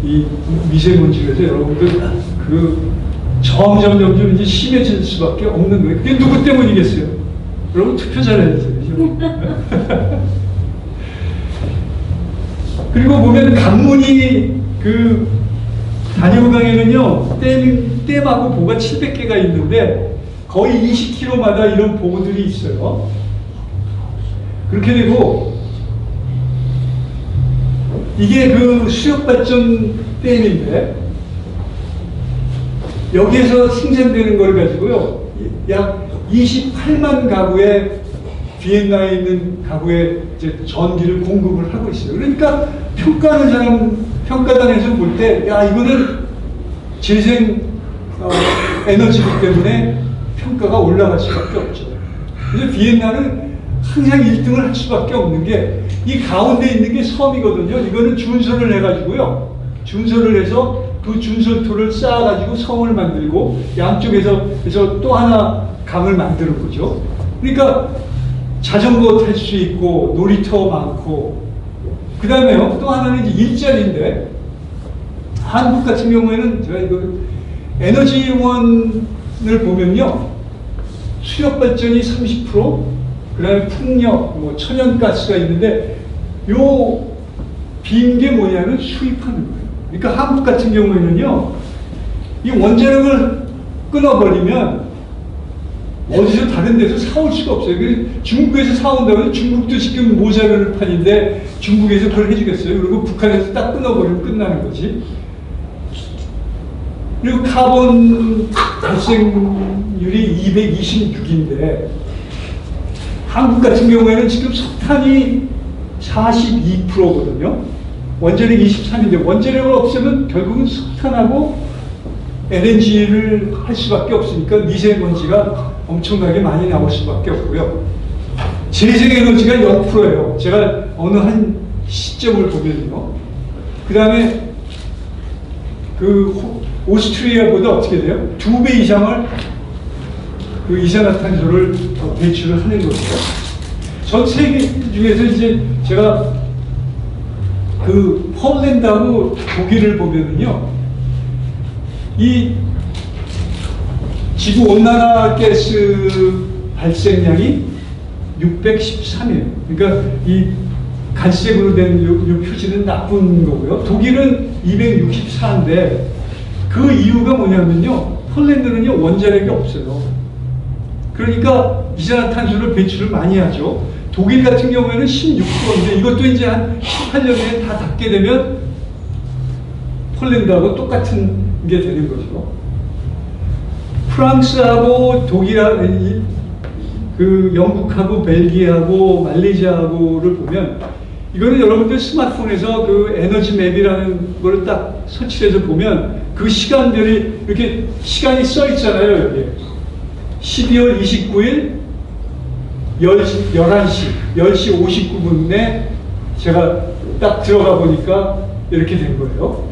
이 미세먼지에서 여러분들 그 점점 이제 심해질 수밖에 없는 거예요. 그게 누구 때문이겠어요? 여러분 투표 잘해야 돼요. 그리고 보면 강문이 그 단효강에는요 댐하고 보가 700개가 있는데 거의 20km마다 이런 보들이 있어요. 그렇게 되고 이게 그 수력발전 댐인데 여기에서 생산되는 걸 가지고요 약 28만 가구의 비엔나에 있는 가구에 이제 전기를 공급을 하고 있어요. 그러니까 평가하는 사람, 평가단에서 볼 때 야 이거는 재생 에너지이기 때문에 평가가 올라갈 수밖에 없죠. 그래서 비엔나는 항상 1등을 할 수밖에 없는 게 이 가운데 있는 게 섬이거든요. 이거는 준설을 해가지고요. 준설을 해서 그 준설토를 쌓아가지고 성을 만들고 양쪽에서 그래서 또 하나 강을 만드는 거죠. 그러니까 자전거 탈 수 있고 놀이터 많고 그 다음에요. 또 하나는 이제 일자리인데 한국 같은 경우에는 제가 이거 에너지원을 보면요. 수력 발전이 30%, 그 다음에 풍력, 뭐 천연가스가 있는데 요 빈 게 뭐냐면 수입하는 거예요. 그러니까 한국 같은 경우에는요. 이 원자력을 끊어버리면 어디서 다른 데서 사올 수가 없어요. 중국에서 사온다고 해서 중국도 지금 모자라는 판인데 중국에서 그걸 해주겠어요. 그리고 북한에서 딱 끊어버리면 끝나는 거지. 그리고 카본 발생률이 226인데 한국 같은 경우에는 지금 석탄이 42%거든요. 원자력이 23인데 원자력을 없애면 결국은 석탄하고 LNG를 할 수밖에 없으니까 미세먼지가 엄청나게 많이 나올 수밖에 없고요. 재생에너지가 0%예요. 제가 어느 한 시점을 보면요. 그 다음에 그 오스트리아보다 어떻게 돼요? 2배 이상을 그 이산화탄소를 배출을 하는 거죠. 전 세계 중에서 이제 제가 그 폴란드하고 독일을 보면은요, 이 지구 온난화 가스 발생량이 613이에요. 그러니까 이 갈색으로 된 요 표지는 나쁜 거고요. 독일은 264인데 그 이유가 뭐냐면요. 폴란드는요 원자력이 없어요. 그러니까 이산화탄소를 배출을 많이 하죠. 독일 같은 경우에는 16%인데 이것도 이제 한 18년에 다 닿게 되면 폴란드하고 똑같은 게 되는 거죠. 프랑스하고 독일하고 그 영국하고 벨기에하고 말레이시아하고를 보면 이거는 여러분들 스마트폰에서 그 에너지 맵이라는 걸 딱 설치해서 보면 그 시간들이 이렇게 시간이 써 있잖아요. 여기에 12월 29일 10시 59분에 제가 딱 들어가 보니까 이렇게 된 거예요.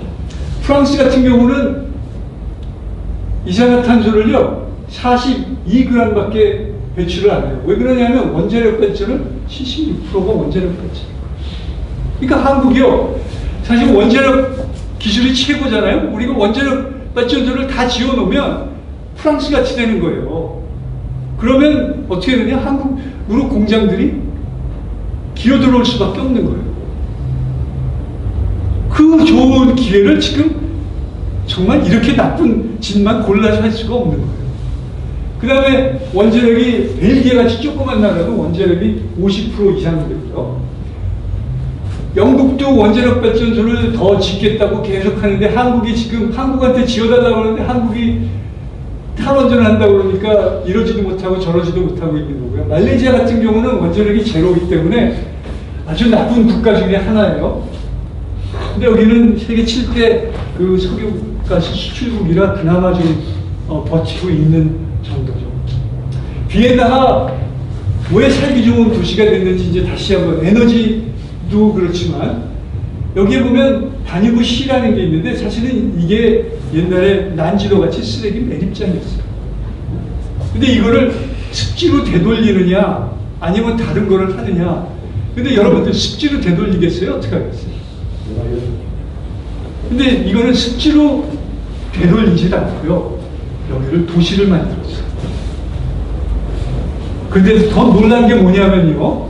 프랑스 같은 경우는 이산화탄소를요 42g밖에 배출을 안 해요. 왜 그러냐면 원자력 발전은 76%가 원자력 발전이에요. 그러니까 한국이요 사실 원자력 기술이 최고잖아요. 우리가 원자력 발전소를 다 지어놓으면 프랑스 같이 되는 거예요. 그러면 어떻게 되냐? 한국으로 공장들이 기어들어올 수밖에 없는 거예요. 그 좋은 기회를 지금 정말 이렇게 나쁜 짓만 골라서 할 수가 없는 거예요. 그 다음에 원자력이 벨기에같이 조그만 나라도 원자력이 50% 이상 되고요. 영국도 원자력 발전소를 더 짓겠다고 계속 하는데 한국이 지금 한국한테 지어달라고 하는데 한국이 탈원전을 한다고 그러니까 이러지도 못하고 저러지도 못하고 있는 거고요. 말레이시아 같은 경우는 원자력이 제로이기 때문에 아주 나쁜 국가 중에 하나예요. 근데 여기는 세계 7대 그 석유가스 수출국이라 그나마 좀 버티고 있는 정도죠. 비엔나가 왜 살기 좋은 도시가 됐는지 이제 다시 한번 에너지도 그렇지만 여기에 보면 다니브 시라는 게 있는데 사실은 이게 옛날에 난지도 같이 쓰레기 매립장이었어요. 근데 이거를 습지로 되돌리느냐 아니면 다른 거를 하느냐. 근데 여러분들 습지로 되돌리겠어요? 어떻게 하겠어요? 근데 이거는 습지로 되돌리지 않고요. 여기를 도시를 만들었어요. 근데 더 놀란 게 뭐냐면요.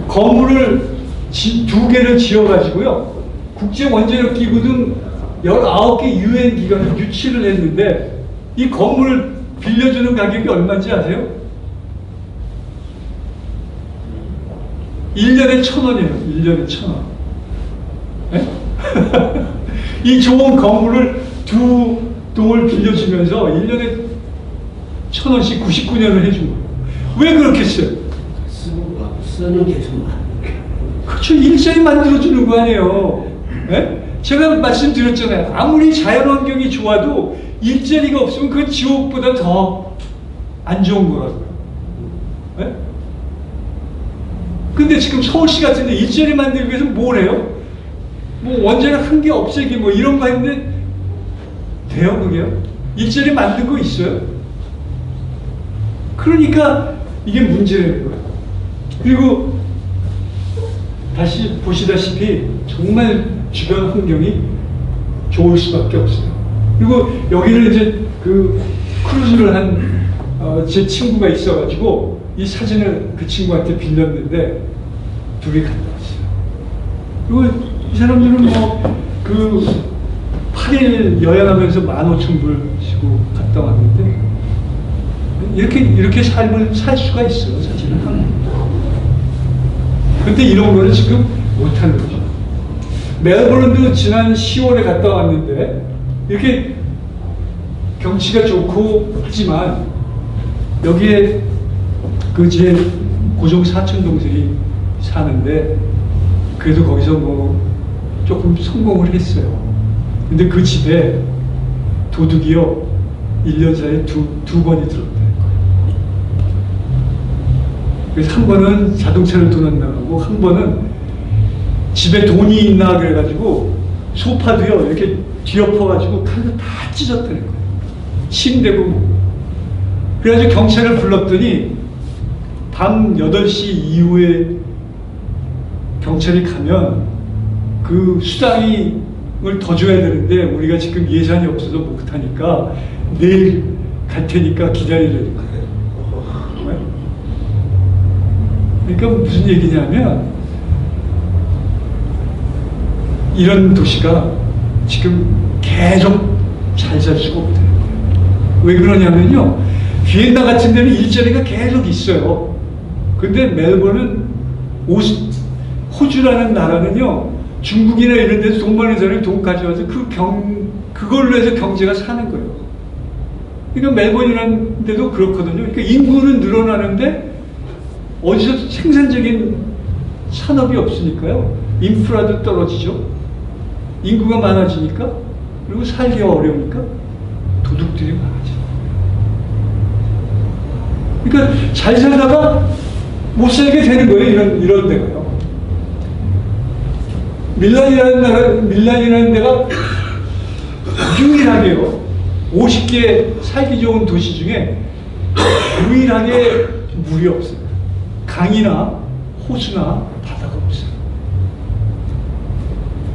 건물을 2개를 지어가지고요. 국제원자력기구 등 19개 유엔 기관을 유치를 했는데 이 건물을 빌려주는 가격이 얼마인지 아세요? 1년에 1,000원이에요. 1년에 1,000원. 네? 이 좋은 건물을 2동을 빌려주면서 1년에 1,000원씩 99년을 해준 거예요. 왜 그렇게 써요? 쓰는 게 좀 많아요. 그렇죠. 일자리 만들어주는 거 아니에요. 네? 제가 말씀드렸잖아요. 아무리 자연환경이 좋아도 일자리가 없으면 그 지옥보다 더 안 좋은 거라고요. 네? 근데 지금 서울시 같은 데 일자리 만들기 위해서 뭘 해요? 뭐 원자력 한 개 없애기 뭐 이런 거 했는데 돼요 그게요? 일자리 만든 거 있어요? 그러니까 이게 문제라는 거예요. 그리고 다시 보시다시피 정말 주변 환경이 좋을 수밖에 없어요. 그리고 여기를 이제 그 크루즈를 한 제 친구가 있어가지고 이 사진을 그 친구한테 빌렸는데 둘이 갔다 왔어요. 그리고 이 사람들은 뭐 그 8일 여행하면서 15,000불 주고 갔다 왔는데 이렇게 삶을 살 수가 있어요. 사실은 한국. 근데 이런 거는 지금 못하는 거죠. 멜버른도 지난 10월에 갔다 왔는데 이렇게 경치가 좋고 하지만 여기에 그 제 고종 사촌 동생이 사는데 그래도 거기서 뭐 조금 성공을 했어요. 근데 그 집에 도둑이요 1년 사이에 두 번이 들었다는 거예요. 그래서 한 번은 자동차를 도난당하고 한 번은 집에 돈이 있나 그래가지고 소파도요 이렇게 뒤엎어가지고 칼로 다 찢었다는 거예요. 침대고 뭐. 그래가지고 경찰을 불렀더니 밤 8시 이후에 경찰이 가면 그 수당을 더 줘야 되는데 우리가 지금 예산이 없어서 못하니까 내일 갈 테니까 기다리라는 거예요. 그러니까 무슨 얘기냐면 이런 도시가 지금 계속 잘 살 수가 없다는 거예요. 왜 그러냐면요. 비엔나 같은 데는 일자리가 계속 있어요. 근데 멜버른 호주라는 나라는요. 중국이나 이런 데서 돈 많은 사람이 돈 가져와서 그걸로 해서 경제가 사는 거예요. 그러니까 멜버른이라는 데도 그렇거든요. 그러니까 인구는 늘어나는데 어디서 생산적인 산업이 없으니까요. 인프라도 떨어지죠. 인구가 많아지니까 그리고 살기가 어려우니까 도둑들이 많아져요. 그러니까 잘 살다가 못 살게 되는 거예요. 이런 데가요. 밀란이라는 데가 유일하게요. 50개 살기 좋은 도시 중에 유일하게 물이 없어요. 강이나 호수나 바다가 없어요.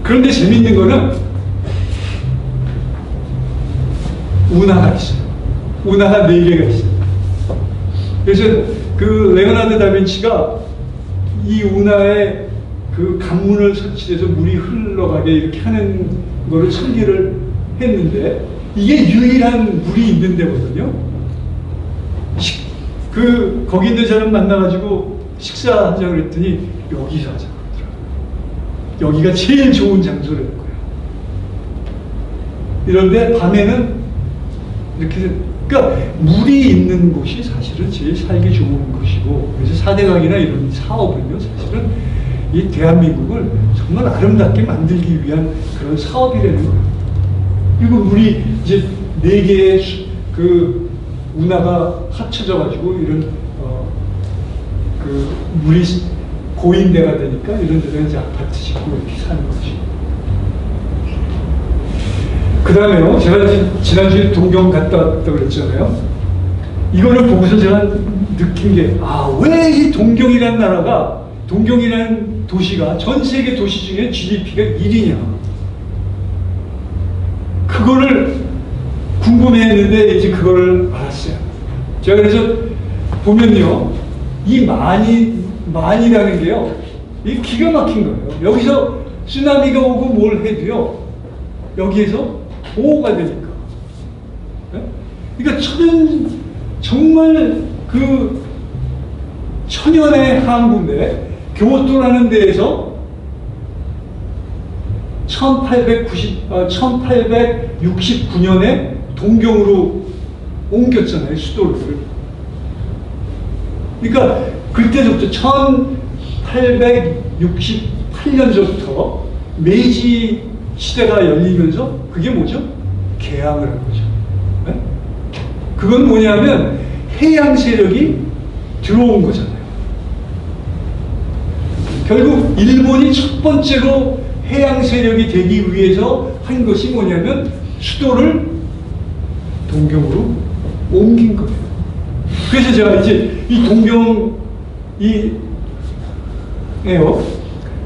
그런데 재밌는 거는 운하가 있어요. 운하가 4개가 있어요. 그래서 그 레오나르도 다빈치가 이 운하에 그 관문을 설치해서 물이 흘러가게 이렇게 하는 거를 설계를 했는데 이게 유일한 물이 있는 데거든요. 거기 있는 사람 만나가지고 식사하자고 그랬더니 여기서 하자고 그러더라고요. 여기가 제일 좋은 장소라는 거예요. 이런데 밤에는 이렇게, 그러니까 물이 있는 곳이 사실은 제일 살기 좋은 곳이고, 그래서 4대강이나 이런 사업은요, 사실은 이 대한민국을 정말 아름답게 만들기 위한 그런 사업이라는 거예요. 그리고 물이 이제 4개의 그 운하가 합쳐져가지고 이런 그 물이 고인대가 되니까 이런 데서 이제 아파트 짓고 이렇게 사는 거지. 그 다음에요, 제가 지난주에 동경 갔다 왔다고 그랬잖아요. 이거를 보고서 제가 느낀 게, 왜 이 동경이라는 나라가, 동경이라는 도시가 전 세계 도시 중에 GDP가 1위냐. 그거를 궁금해했는데 이제 그거를 알았어요. 제가 그래서 보면요, 이 만이라는 게요, 이게 기가 막힌 거예요. 여기서 쓰나미가 오고 뭘 해도요, 여기에서 보호가 되니까. 네? 그러니까 정말 그 천연의 항구인데, 교토라는 데에서 1869년에 동경으로 옮겼잖아요, 수도를. 그러니까 그때부터 1868년서부터 메이지 시대가 열리면서 그게 뭐죠? 개항을 한 거죠. 네? 그건 뭐냐면 해양 세력이 들어온 거잖아요. 결국 일본이 첫 번째로 해양 세력이 되기 위해서 한 것이 뭐냐면 수도를 동경으로 옮긴 거예요. 그래서 제가 이제 이 동경이에요.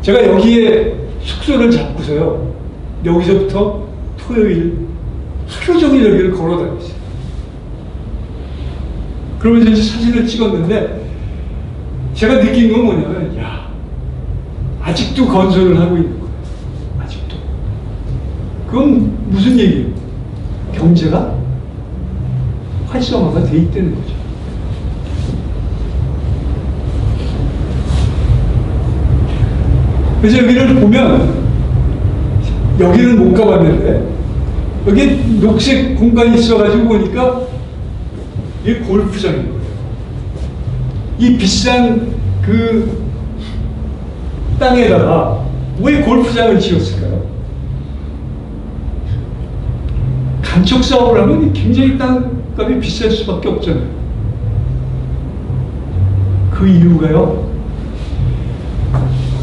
제가 여기에 숙소를 잡고서요, 여기서부터 토요일 하루 종일 여기를 걸어 다녔어요. 그러면서 이제 사진을 찍었는데 제가 느낀 건 뭐냐면, 아직도 건설을 하고 있는 거예요. 아직도. 그건 무슨 얘기예요? 경제가 활성화가 돼 있다는 거죠. 그래서 여기를 보면, 여기는 못 가봤는데 여기 녹색 공간이 있어가지고 보니까 이게 골프장인 거예요. 이 비싼 그 땅에다가 왜 골프장을 지었을까요? 간척 사업을 하면 굉장히 땅값이 비쌀 수밖에 없잖아요. 그 이유가요,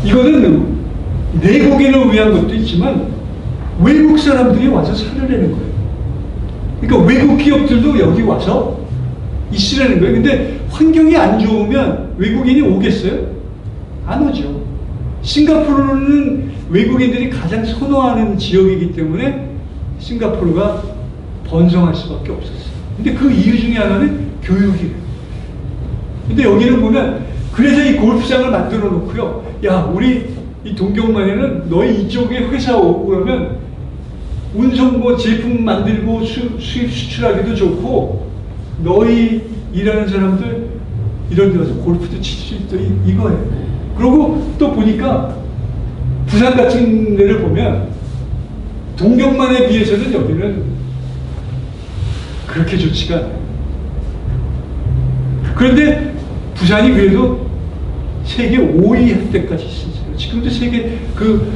이거는 내국인을 위한 것도 있지만 외국 사람들이 와서 살으려는 거예요. 그러니까 외국 기업들도 여기 와서 있으라는 거예요. 근데 환경이 안 좋으면 외국인이 오겠어요? 안 오죠. 싱가포르는 외국인들이 가장 선호하는 지역이기 때문에 싱가포르가 번성할 수밖에 없었어요. 근데 그 이유 중에 하나는 교육이에요. 근데 여기는 보면, 그래서 이 골프장을 만들어 놓고요, 우리 이 동경만에는 너희 이쪽에 회사 오고 그러면 운송 제품 만들고 수입 수출하기도 좋고, 너희 일하는 사람들 이런 데 가서 골프도 칠 수 있다, 이거예요. 그리고 또 보니까 부산 같은 데를 보면 동경만에 비해서는 여기는 그렇게 좋지가 않아요. 그런데 부산이 그래도 세계 5위 할 때까지 있었어요. 지금도 세계 그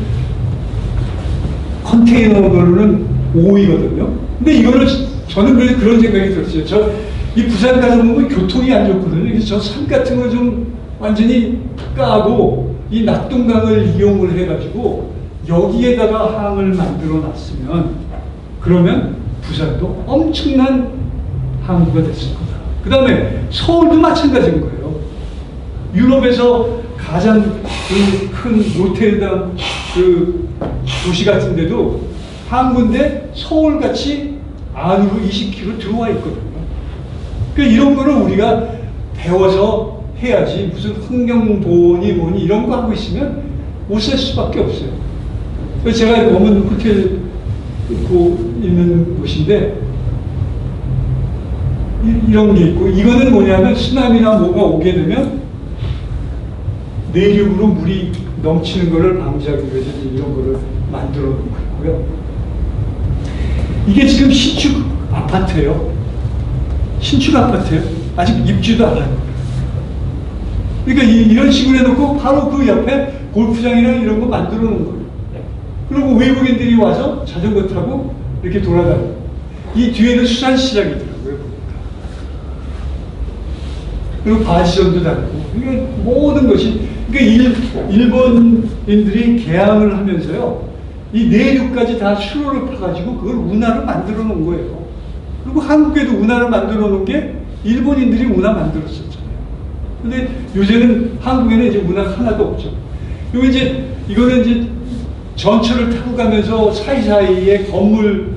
컨테이너로는 5위거든요. 근데 이거를 저는 그런 생각이 들었어요. 이 부산 가서 보면 교통이 안 좋거든요. 그래서 저 산 같은 거 좀 완전히 까고 이 낙동강을 이용을 해가지고 여기에다가 항을 만들어 놨으면 그러면 부산도 엄청난 항구가 됐을 거다. 그 다음에 서울도 마찬가지인 거예요. 유럽에서 가장 큰 로테르담 그 도시 같은 데도 항구인데 서울같이 안으로 20km 들어와 있거든요. 그러니까 이런 거를 우리가 배워서 해야지 무슨 환경보호니 뭐니 이런 거 하고 있으면 못 살 수밖에 없어요. 그래서 제가 머문 호텔 있는 곳인데 이런 게 있고, 이거는 뭐냐면 쓰나미나 뭐가 오게 되면 내륙으로 물이 넘치는 거를 방지하기 위해서 이런 거를 만들어 놓은 거고요. 이게 지금 신축 아파트예요. 신축 아파트예요. 아직 입주도 안 하는. 그러니까 이런 식으로 해놓고 바로 그 옆에 골프장이랑 이런 거 만들어 놓은 거예요. 그리고 외국인들이 와서 자전거 타고 이렇게 돌아다니고, 이 뒤에는 수산시장이더라고요, 보니까. 그리고 바지점도 다니고, 이게 모든 것이, 그러니까 일본인들이 개항을 하면서요, 이 내륙까지 다 수로를 파가지고 그걸 운하를 만들어 놓은 거예요. 그리고 한국에도 운하를 만들어 놓은 게 일본인들이 운하 만들었었잖아요. 근데 요새는 한국에는 이제 운하가 하나도 없죠. 이거는 이제 전철을 타고 가면서 사이사이에 건물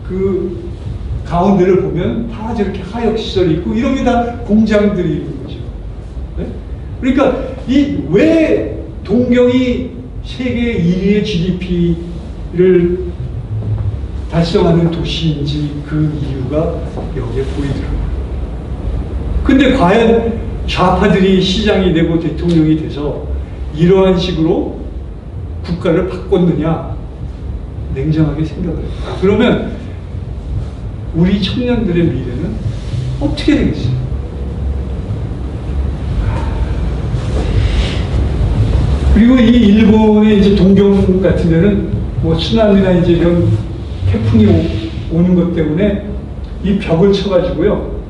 그 가운데를 보면 다 저렇게 하역 시설이 있고 이런 게 다 공장들이 있는 거죠. 네? 그러니까 왜 동경이 세계 1위의 GDP를 달성하는 도시인지 그 이유가 여기에 보이더라고요. 근데 과연 좌파들이 시장이 되고 대통령이 돼서 이러한 식으로 국가를 바꿨느냐? 냉정하게 생각을 해요. 그러면 우리 청년들의 미래는 어떻게 되겠어요? 그리고 이 일본의 이제 동경 같은 데는 뭐 쓰나미나 이제 이런 태풍이 오는 것 때문에 이 벽을 쳐가지고요.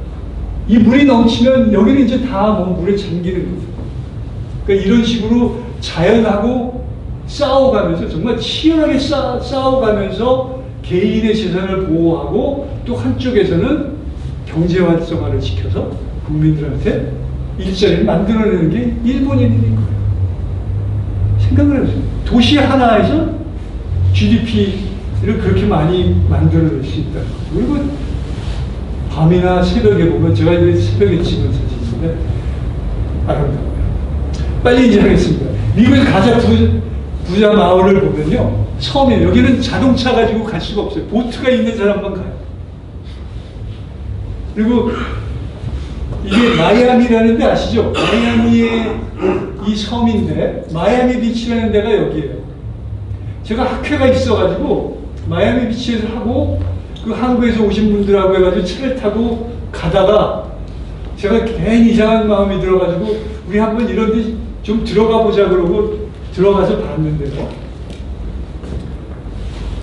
이 물이 넘치면 여기는 이제 다 뭐 물에 잠기는 거죠. 그러니까 이런 식으로 자연하고 싸워가면서 정말 치열하게 싸워가면서 개인의 재산을 보호하고 또 한쪽에서는 경제 활성화를 지켜서 국민들한테 일자리를 만들어내는 게 일본인인 거예요. 생각을 해보세요. 도시 하나에서 GDP를 그렇게 많이 만들어낼 수 있다는 거죠. 그리고 밤이나 새벽에 보면, 제가 이제 새벽에 찍은 사진인데 아름다워요. 빨리 이제 하겠습니다. 미국의 가장 부자 마을을 보면요, 섬이에요. 여기는 자동차 가지고 갈 수가 없어요. 보트가 있는 사람만 가요. 그리고 이게 마이애미라는 데 아시죠? 마이애미의 이 섬인데 마이애미 비치라는 데가 여기예요. 제가 학회가 있어가지고 마이애미 비치에서 하고 그 한국에서 오신 분들하고 해가지고 차를 타고 가다가 제가 괜히 이상한 마음이 들어가지고 우리 한번 이런 데 좀 들어가 보자 그러고 들어가서 봤는데요.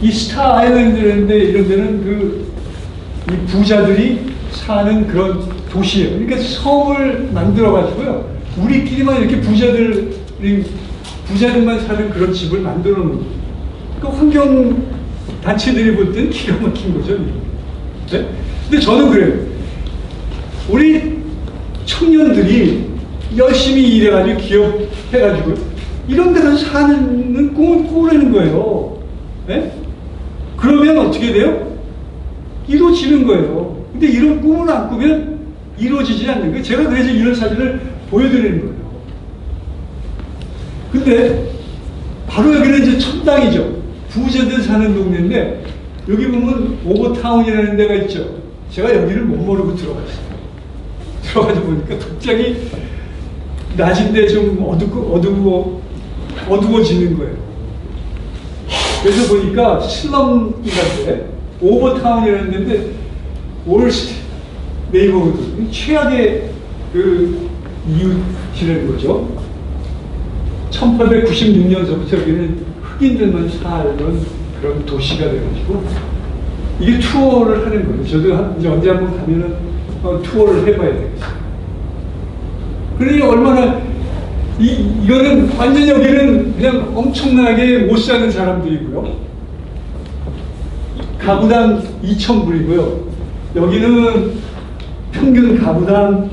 이 스타 아일랜드라는데 이런 데는 이 부자들이 사는 그런 도시예요. 그러니까 섬을 만들어 가지고요. 우리끼리만 이렇게 부자들만 사는 그런 집을 만들어 놓은 거예요. 그러니까 환경 단체들이 볼 때는 기가 막힌 거죠. 네? 근데 저는 그래요. 우리 청년들이 열심히 일해가지고 기업해가지고 이런 데서 사는 꿈을 꾸려는 거예요. 네? 그러면 어떻게 돼요? 이루어지는 거예요. 근데 이런 꿈을 안 꾸면 이루어지지 않는 거예요. 제가 그래서 이런 사진을 보여드리는 거예요. 근데 바로 여기는 이제 첫 땅이죠. 부자들 사는 동네인데 여기 보면 오버타운이라는 데가 있죠. 제가 여기를 못 모르고 들어갔어요. 들어가서 보니까 갑자기 낮인데 좀 어두워지는 거예요. 그래서 보니까 슬럼 같은데 오버타운이라는 데인데 월스트 네이버후드, 최악의 그 이웃이라는 거죠. 1896년서부터 여기는 흑인들만 살던 그런 도시가 돼가지고 이게 투어를 하는 거예요. 저도 이제 언제 한번 가면은 투어를 해봐야 되겠어요. 그러니 얼마나 이거는 완전 여기는 그냥 엄청나게 못 사는 사람들이고요. 가구당 2,000불이고요. 여기는 평균 가구당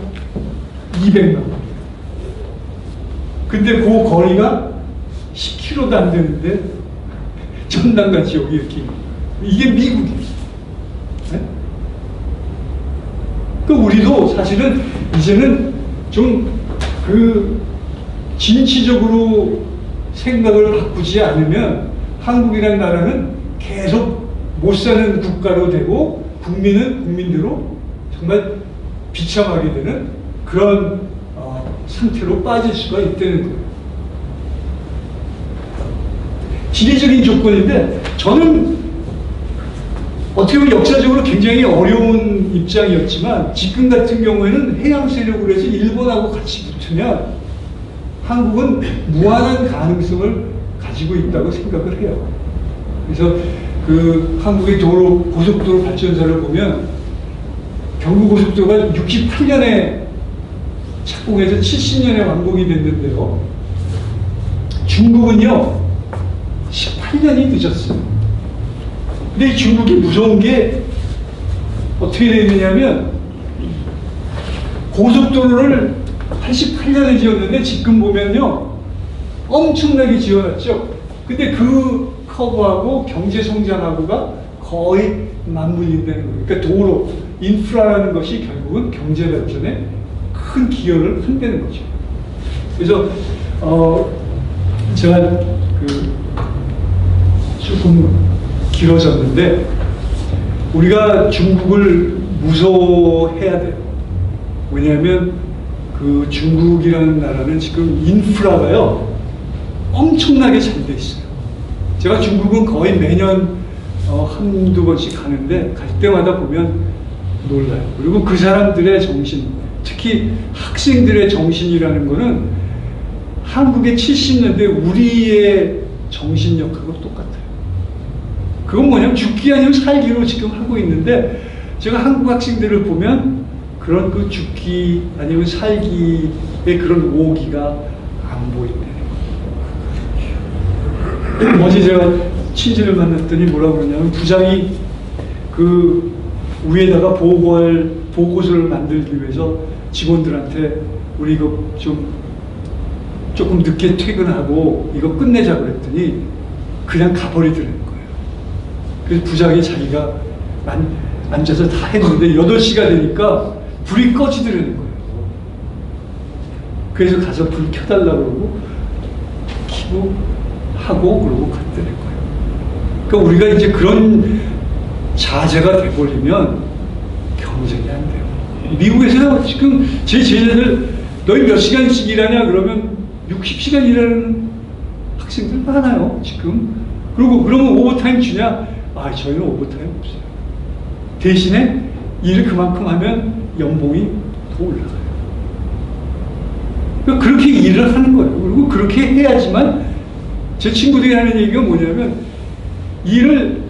200만 원. 근데 그 거리가 10km도 안 되는데 전당같이 여기 이렇게. 이게 미국이에요. 네? 그 우리도 사실은 이제는 좀 그 진취적으로 생각을 바꾸지 않으면 한국이라는 나라는 계속 못 사는 국가로 되고 국민은 국민대로 정말 비참하게 되는 그런 상태로 빠질 수가 있다는 거예요. 지리적인 조건인데 저는 어떻게 보면 역사적으로 굉장히 어려운 입장이었지만 지금 같은 경우에는 해양 세력으로 해서 일본하고 같이 붙으면 한국은 무한한 가능성을 가지고 있다고 생각을 해요. 그래서 그 한국의 도로, 고속도로 발전사를 보면 경부고속도로가 68년에 착공해서 70년에 완공이 됐는데요. 중국은요, 18년이 늦었어요. 근데 이 중국이 무서운 게 어떻게 되느냐면 고속도로를 88년에 지었는데 지금 보면요 엄청나게 지어놨죠. 근데 그 커브하고 경제 성장하고가 거의 맞물린다는 거예요. 그러니까 도로, 인프라라는 것이 결국은 경제 발전에 큰 기여를 한다는 거죠. 그래서 제가 조금 길어졌는데 우리가 중국을 무서워해야 돼요. 왜냐하면 그 중국이라는 나라는 지금 인프라가요 엄청나게 잘 돼 있어요. 제가 중국은 거의 매년 한두 번씩 가는데 갈 때마다 보면 놀라요. 그리고 그 사람들의 정신, 특히 학생들의 정신이라는 거는 한국의 70년대 우리의 정신력하고 똑같아요. 그건 뭐냐면 죽기 아니면 살기로 지금 하고 있는데 제가 한국 학생들을 보면 그런 그 죽기 아니면 살기의 그런 오기가 안 보인다는 거예요. 어제 제가 친지를 만났더니 뭐라고 그러냐면 부장이 그 위에다가 보고서를 만들기 위해서 직원들한테 우리 이거 조금 늦게 퇴근하고 이거 끝내자 그랬더니 그냥 가버리더라는 거예요. 그래서 부장이 자기가 앉아서 다 했는데 8시가 되니까 불이 꺼지더라는 거예요. 그래서 가서 불 켜달라고 그러고 켜고 하고 그러고 갔다는 거예요. 그러니까 우리가 이제 그런 자세가 돼버리면 경쟁이 안 돼요. 미국에서 지금 제 제자들 너희 몇 시간씩 일하냐 그러면 60시간 일하는 학생들 많아요 지금. 그리고 그러면 오버타임 주냐? 아 저희는 오버타임 없어요. 대신에 일을 그만큼 하면 연봉이 더 올라가요. 그러니까 그렇게 일을 하는 거예요. 그리고 그렇게 해야지만 제 친구들이 하는 얘기가 뭐냐면 일을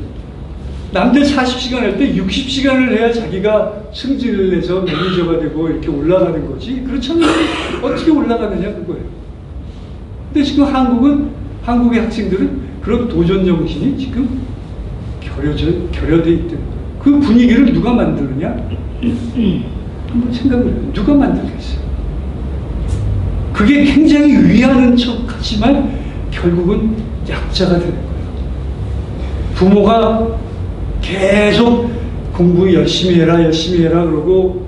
남들 40시간 할 때 60시간을 해야 자기가 승진을 해서 매니저가 되고 이렇게 올라가는 거지. 그렇지 않으면 어떻게 올라가느냐 그거예요. 근데 지금 한국의 학생들은 그런 도전 정신이 지금 결여돼 있다는 거예요. 그 분위기를 누가 만드느냐? 한번 생각을 해요. 누가 만들겠어요? 그게 굉장히 위하는 척 하지만 결국은 약자가 되는 거예요. 부모가 계속 공부 열심히 해라 그러고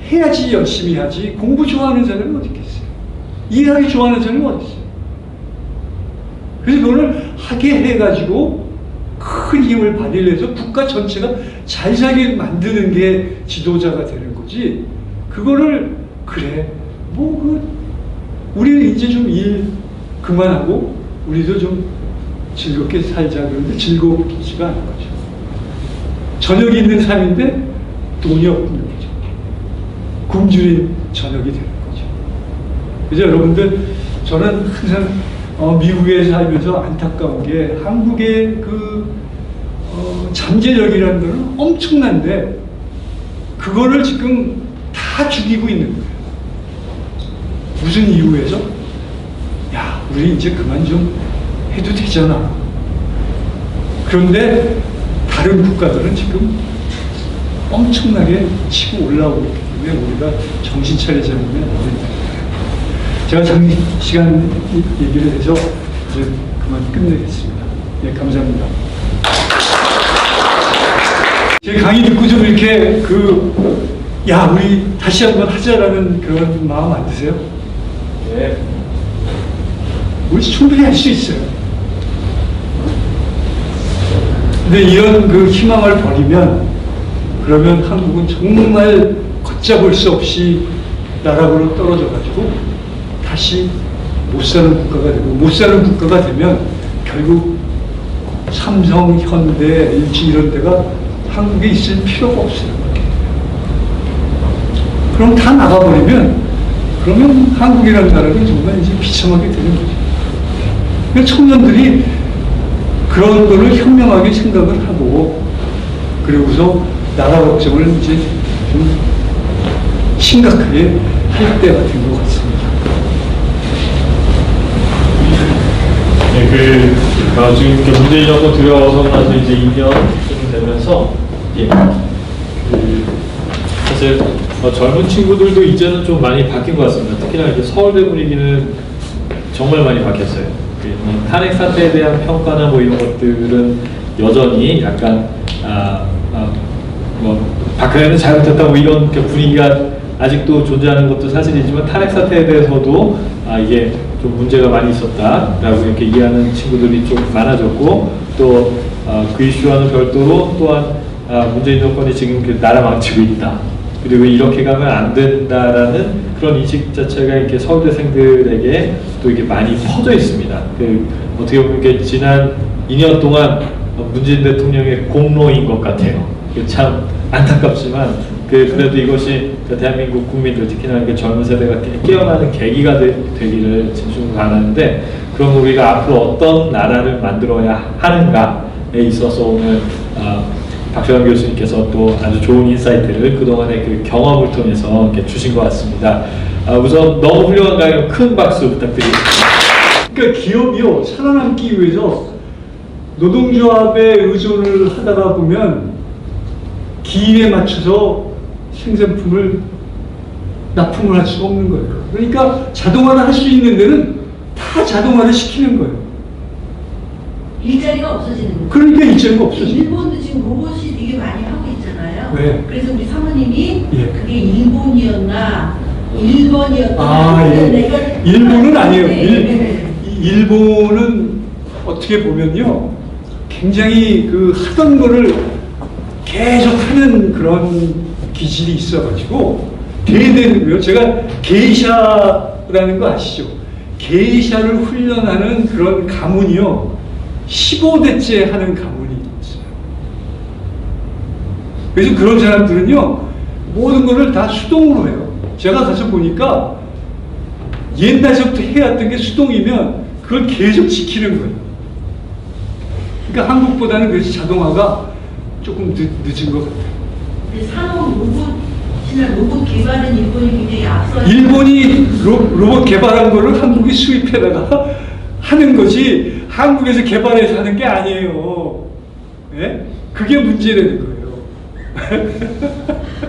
해야지 열심히 하지 공부 좋아하는 사람이 어디 있겠어요? 일하기 좋아하는 사람이 어디 있어요? 그래서 그걸 하게 해가지고 큰 힘을 발휘해서 국가 전체가 잘 살게 만드는 게 지도자가 되는 거지. 그거를 그래 우리는 이제 좀 일 그만하고 우리도 좀 즐겁게 살자 그러는데 즐겁지가 않은 거죠. 저녁이 있는 삶인데 돈이 없는 거죠. 굶주린 저녁이 되는 거죠. 그래서 여러분들 저는 항상 미국에 살면서 안타까운 게 한국의 잠재력이라는 거는 엄청난데 그거를 지금 다 죽이고 있는 거예요. 무슨 이유에서? 야, 우리 이제 그만 좀 해도 되잖아. 그런데 다른 국가들은 지금 엄청나게 치고 올라오기 때문에 우리가 정신 차리지 않으면 안 된다. 제가 장시간 얘기를 해서 이제 그만 끝내겠습니다. 네, 감사합니다. 제 강의 듣고 좀 이렇게 야, 우리 다시 한번 하자라는 그런 마음 안 드세요? 네. 우리 충분히 할 수 있어요. 근데 이런 희망을 버리면 그러면 한국은 정말 걷잡을 수 없이 나락으로 떨어져가지고 다시 못 사는 국가가 되고, 못 사는 국가가 되면 결국 삼성, 현대, LG 이런 데가 한국에 있을 필요가 없어요. 그럼 다 나가버리면 그러면 한국이라는 나라는 정말 이제 비참하게 되는 거죠. 그러니까 청년들이 그런 거를 현명하게 생각을 하고 그리고서 나라 걱정을 이제 좀 심각하게 할 때가 된 것 같습니다. 네, 지금 이렇게 문재인 정부 들어와서 나서 이제 2년쯤 되면서, 사실 젊은 친구들도 이제는 좀 많이 바뀐 것 같습니다. 특히나 이제 서울대 분위기는 정말 많이 바뀌었어요. 탄핵 사태에 대한 평가나 뭐 이런 것들은 여전히 약간, 박근혜는 잘못했다 뭐 이런 분위기가 아직도 존재하는 것도 사실이지만 탄핵 사태에 대해서도 이게 좀 문제가 많이 있었다라고 이렇게 이해하는 친구들이 좀 많아졌고 또 그 이슈와는 별도로 또한 문재인 정권이 지금 나라 망치고 있다. 그리고 이렇게 가면 안 된다라는 그런 인식 자체가 이렇게 서울대생들에게 또 이게 많이 퍼져 있습니다. 어떻게 보면 이게 지난 2년 동안 문재인 대통령의 공로인 것 같아요. 참 안타깝지만 그래도 이것이 대한민국 국민들 특히나 이렇게 젊은 세대가 깨어나는 계기가 되기를 진심으로 바라는데 그럼 우리가 앞으로 어떤 나라를 만들어야 하는가에 있어서 오늘 박정환 교수님께서 또 아주 좋은 인사이트를 그동안의 경험을 통해서 이렇게 주신 것 같습니다. 우선 너무 훌륭한 강의 큰 박수 부탁드립니다. 그러니까 기업이요, 살아남기 위해서 노동조합에 의존을 하다가 보면 기인에 맞춰서 생산품을 납품을 할 수가 없는 거예요. 그러니까 자동화를 할 수 있는 데는 다 자동화를 시키는 거예요. 일자리가 없어지는 거예요. 그러니까 일자리가 없어지는 거예요. 일본도 지금 로봇이 되게 많이 하고 있잖아요. 네. 그래서 우리 사모님이 예. 그게 일본이었나 1번이었나 예. 일본은 아니에요. 네. 일본은 어떻게 보면요, 굉장히 하던 거를 계속 하는 그런 기질이 있어가지고 대대는 거예요. 제가 게이샤라는 거 아시죠? 게이샤를 훈련하는 그런 가문이요, 15대째 하는 가문이 있어요. 그래서 그런 사람들은요, 모든 거를 다 수동으로 해요. 제가 가서 보니까 옛날부터 해왔던 게 수동이면 그걸 계속 지키는 거예요. 그러니까 한국보다는 그래서 자동화가 조금 늦은 것 같아요. 근데 산업 로봇이나 로봇 개발은 일본이 굉장히 앞서. 일본이 로봇 개발한 거를 한국이 수입해다가 하는 거지 한국에서 개발해서 하는 게 아니에요. 예? 그게 문제라는 거예요.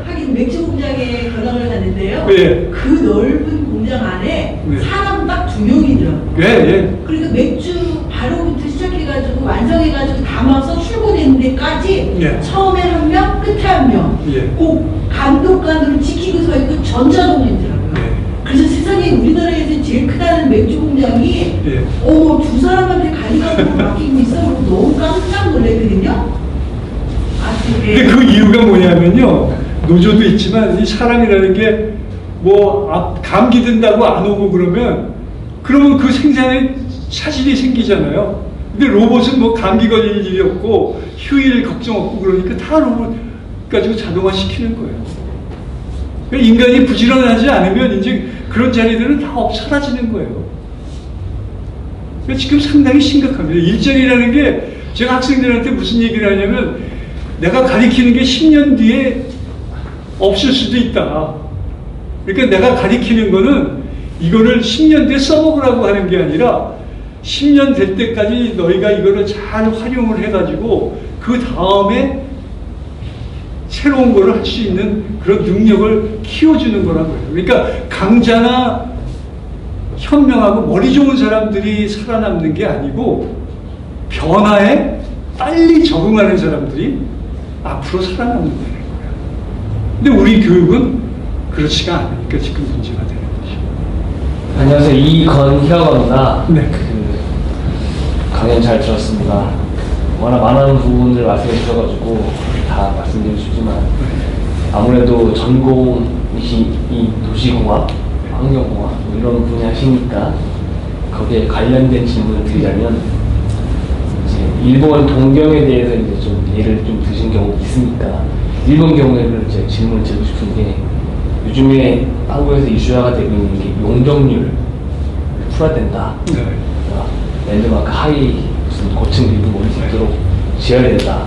하긴 맥주 공장에 견학을 갔는데요. 예. 그 넓은 공장 안에 네. 사람 딱 2명이더라고요. 예, 예. 그러니까 맥주 바로부터 시작해가지고 완성해가지고 담아서 출고되는 데까지 예. 처음에 한 명, 끝에 한 명. 예. 꼭 감독관으로 지키고 서 있고 전자동이더라고요. 예. 그래서 세상에 우리나라에서 제일 크다는 맥주 공장이 예. 두 사람한테 관리감독을 맡기고 있어. 너무 깜짝 놀랐거든요. 근데 그 이유가 뭐냐면요, 노조도 있지만 이 사람이라는 게 뭐 감기 든다고 안 오고 그러면 그 생산에 차질이 생기잖아요. 근데 로봇은 뭐 감기 걸릴 일이 없고 휴일 걱정 없고 그러니까 다 로봇 가지고 자동화 시키는 거예요. 그러니까 인간이 부지런하지 않으면 이제 그런 자리들은 다 사라지는 거예요. 그러니까 지금 상당히 심각합니다. 일자리라는 게 제가 학생들한테 무슨 얘기를 하냐면 내가 가리키는 게 10년 뒤에 없을 수도 있다. 그러니까 내가 가리키는 거는 이거를 10년 뒤에 써먹으라고 하는 게 아니라 10년 될 때까지 너희가 이거를 잘 활용을 해가지고 그 다음에 새로운 거를 할 수 있는 그런 능력을 키워주는 거란 거예요. 그러니까 강자나 현명하고 머리 좋은 사람들이 살아남는 게 아니고 변화에 빨리 적응하는 사람들이 앞으로 살아남는다는 거예요. 근데 우리 교육은 그렇지가 않으니까 지금 문제가 되는 거죠. 안녕하세요. 이건혁입니다. 네. 강연 잘 들었습니다. 워낙 많은 부분을 말씀해 주셔가지고 다 말씀드리고 싶지만 아무래도 전공이 이 도시공학, 환경공학 뭐 이런 분야 하시니까 거기에 관련된 질문을 드리자면 이제 일본 동경에 대해서 이제 좀 예를 좀 드신 경우가 있으니까 일본 경우에는 이제 질문을 드리고 싶은 게 요즘에 한국에서 이슈화가 되고 있는 게 용적률을 풀어야 된다. 네. 랜드마크 하이 무슨 고층 빌딩 올릴 수 있도록 지어야 된다.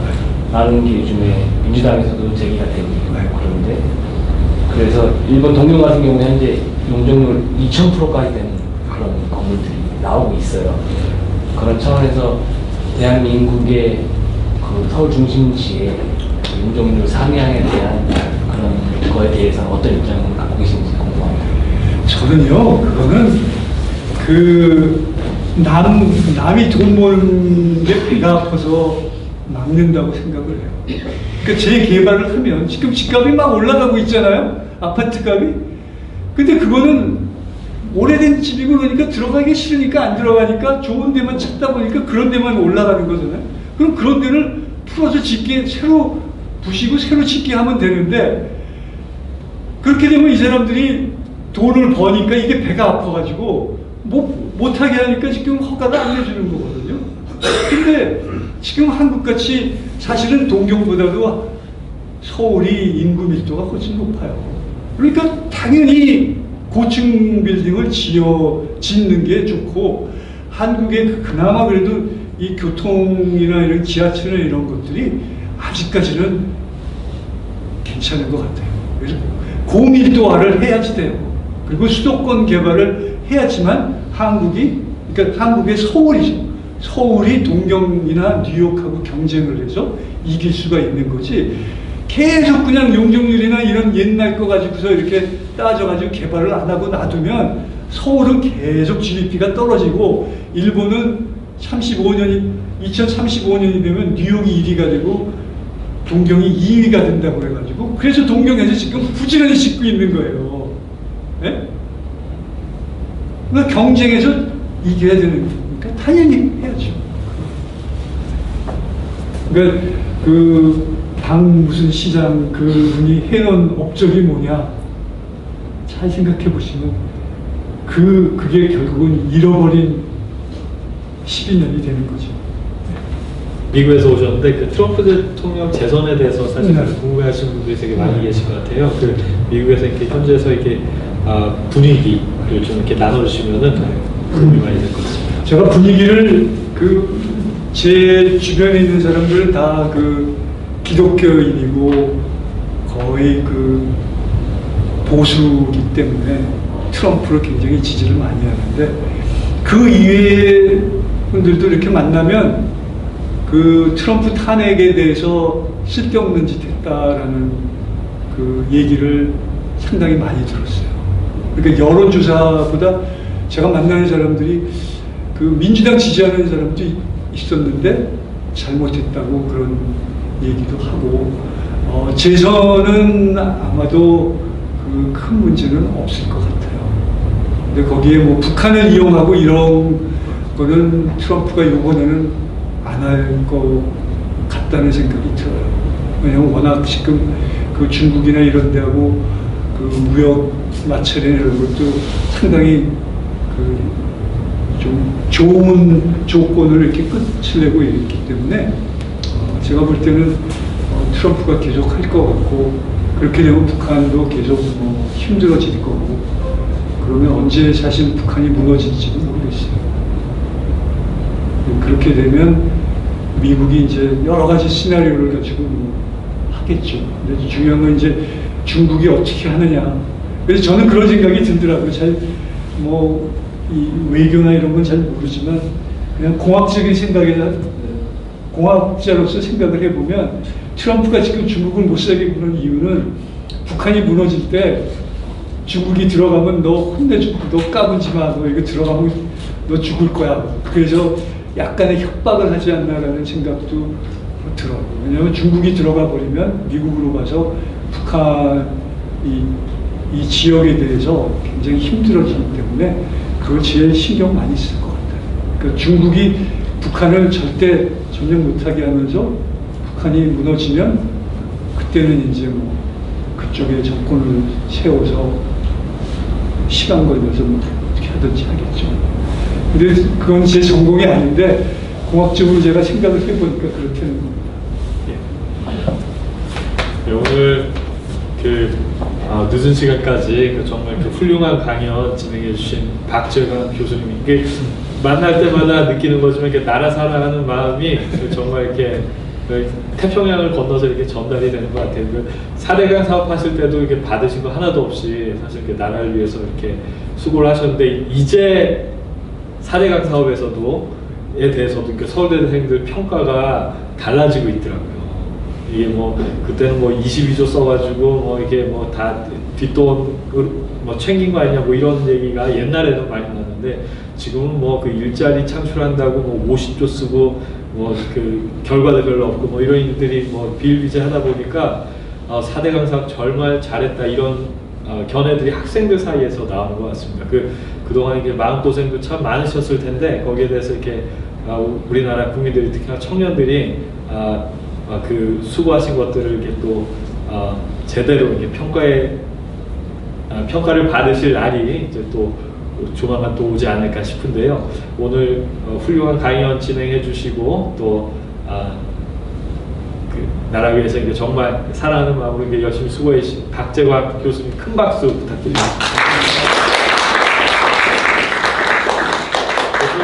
라는 게 요즘에 민주당에서도 제기가 되고 있고 그런데 그래서 일본 동경 같은 경우는 현재 용적률 2000%까지 되는 그런 건물들이 나오고 있어요. 그런 차원에서 대한민국의 그 서울 중심지의 용적률 상향에 대한 그런 거에 대해서는 어떤 입장을 갖고 계신지 궁금합니다. 저는요, 그거는 남이 돈 버는 게 배가 아파서 막는다고 생각을 해요. 그러니까 재개발을 하면 지금 집값이 막 올라가고 있잖아요. 아파트 값이. 근데 그거는 오래된 집이고 그러니까 들어가기 싫으니까 안 들어가니까 좋은 데만 찾다 보니까 그런 데만 올라가는 거잖아요. 그럼 그런 데를 풀어서 짓게 새로 부시고 새로 짓게 하면 되는데 그렇게 되면 이 사람들이 돈을 버니까 이게 배가 아파가지고 못하게 하니까 지금 허가를 안 내주는 거거든요. 근데 지금 한국같이 사실은 동경보다도 서울이 인구 밀도가 훨씬 높아요. 그러니까 당연히 고층 빌딩을 짓는 게 좋고 한국의 그나마 그래도 이 교통이나 이런 지하철이나 이런 것들이 아직까지는 괜찮은 것 같아요. 그래서 고밀도화를 해야지 돼요. 그리고 수도권 개발을 해야지만 그러니까 한국의 서울이 동경이나 뉴욕하고 경쟁을 해서 이길 수가 있는 거지. 계속 그냥 용적률이나 이런 옛날 거 가지고서 이렇게 따져가지고 개발을 안 하고 놔두면 서울은 계속 GDP가 떨어지고 일본은 2035년이 되면 뉴욕이 1위가 되고 동경이 2위가 된다고 그래가지고 그래서 동경에서 지금 부지런히 짓고 있는 거예요. 네? 그러니까 경쟁에서 이겨야 되는 거니까 당연히 해야죠. 그러니까 무슨 시장 그분이 해놓은 업적이 뭐냐 잘 생각해 보시면 그게 결국은 잃어버린 12년이 되는 거죠. 미국에서 오셨는데 그 트럼프 대통령 재선에 대해서 사실 네. 궁금해하시는 분들이 되게 많이 계신 것 같아요. 그 미국에서 이렇게 현지에서 이렇게 분위기를 좀 이렇게 나눠주시면은 도움이 많이 될 것 같습니다. 제가 분위기를 제 주변에 있는 사람들은 다 기독교인이고 거의 보수기 때문에 트럼프를 굉장히 지지를 많이 하는데 그 이외의 분들도 이렇게 만나면 트럼프 탄핵에 대해서 쓸데없는 짓 했다라는 얘기를 상당히 많이 들었어요. 그러니까 여론조사보다 제가 만나는 사람들이 민주당 지지하는 사람도 있었는데 잘못했다고 그런 얘기도 하고 재선은 아마도 큰 문제는 없을 것 같아요. 근데 거기에 뭐 북한을 이용하고 이런 거는 트럼프가 이번에는 안 할 것 같다는 생각이 들어요. 왜냐하면 워낙 지금 중국이나 이런 데하고 무역 마찰이나 이런 것도 상당히 좀 좋은 조건을 이렇게 끝을내고 있기 때문에 제가 볼 때는 트럼프가 계속 할 것 같고 그렇게 되면 북한도 계속 힘들어질 거고 그러면 언제 사실 북한이 무너질지는 모르겠어요. 그렇게 되면 미국이 이제 여러 가지 시나리오를 가지고 하겠죠. 근데 중요한 건 이제 중국이 어떻게 하느냐. 그래서 저는 그런 생각이 들더라고요. 뭐 이 외교나 이런 건 잘 모르지만 그냥 공학적인 공학자로서 생각을 해보면 트럼프가 지금 중국을 못 살게 구는 이유는 북한이 무너질 때 중국이 들어가면 너 혼내주고 너 까불지 마, 너 이거 들어가면 너 죽을 거야. 그래서 약간의 협박을 하지 않나라는 생각도 들어요. 왜냐하면 중국이 들어가 버리면 미국으로 가서 북한 이 지역에 대해서 굉장히 힘들어지기 때문에 그걸 제일 신경 많이 쓸 것 같아요. 그러니까 중국이 북한을 절대 점령 못하게 하면서 북한이 무너지면 그때는 이제 뭐 그쪽에 정권을 세워서 시간 걸려서 뭐 어떻게 하든지 하겠죠. 근데 그건 제 전공이 아닌데 공학적으로 제가 생각을 해보니까 그렇게 되는 겁니다. 네, 오늘 늦은 시간까지 정말 훌륭한 강연 진행해 주신 박재관 교수님, 이게 만날 때마다 느끼는 거지만 이렇게 나라 사랑하는 마음이 정말 이렇게 태평양을 건너서 이렇게 전달이 되는 것 같아요. 4대강 사업하실 때도 이렇게 받으신 거 하나도 없이 사실 이렇게 나라를 위해서 이렇게 수고를 하셨는데, 이제 4대강 사업에서도에 대해서도 서울대생들 평가가 달라지고 있더라고요. 이게 뭐 그때는 뭐 22조 써가지고 뭐 이게 뭐 다 뒷돈 뭐 챙긴 거 아니냐 뭐 이런 얘기가 옛날에는 많이 났는데, 지금은 뭐 그 일자리 창출한다고 뭐 50조 쓰고 뭐 그 결과도 별로 없고 뭐 이런 일들이 뭐 비일비재하다 보니까 4대강 사업 정말 잘했다 이런 견해들이 학생들 사이에서 나오는 것 같습니다. 그동안 이게 마음고생도 참 많으셨을 텐데 거기에 대해서 이렇게 우리나라 국민들이, 특히나 청년들이 그 수고하신 것들을 이렇게 또 제대로 이렇게 평가를 받으실 날이 이제 또 조만간 또 오지 않을까 싶은데요. 오늘 훌륭한 강연 진행해 주시고 또 그 나라 위해서 이제 정말 사랑하는 마음으로 이렇게 열심히 수고해 주신 박재관 교수님 큰 박수 부탁드립니다.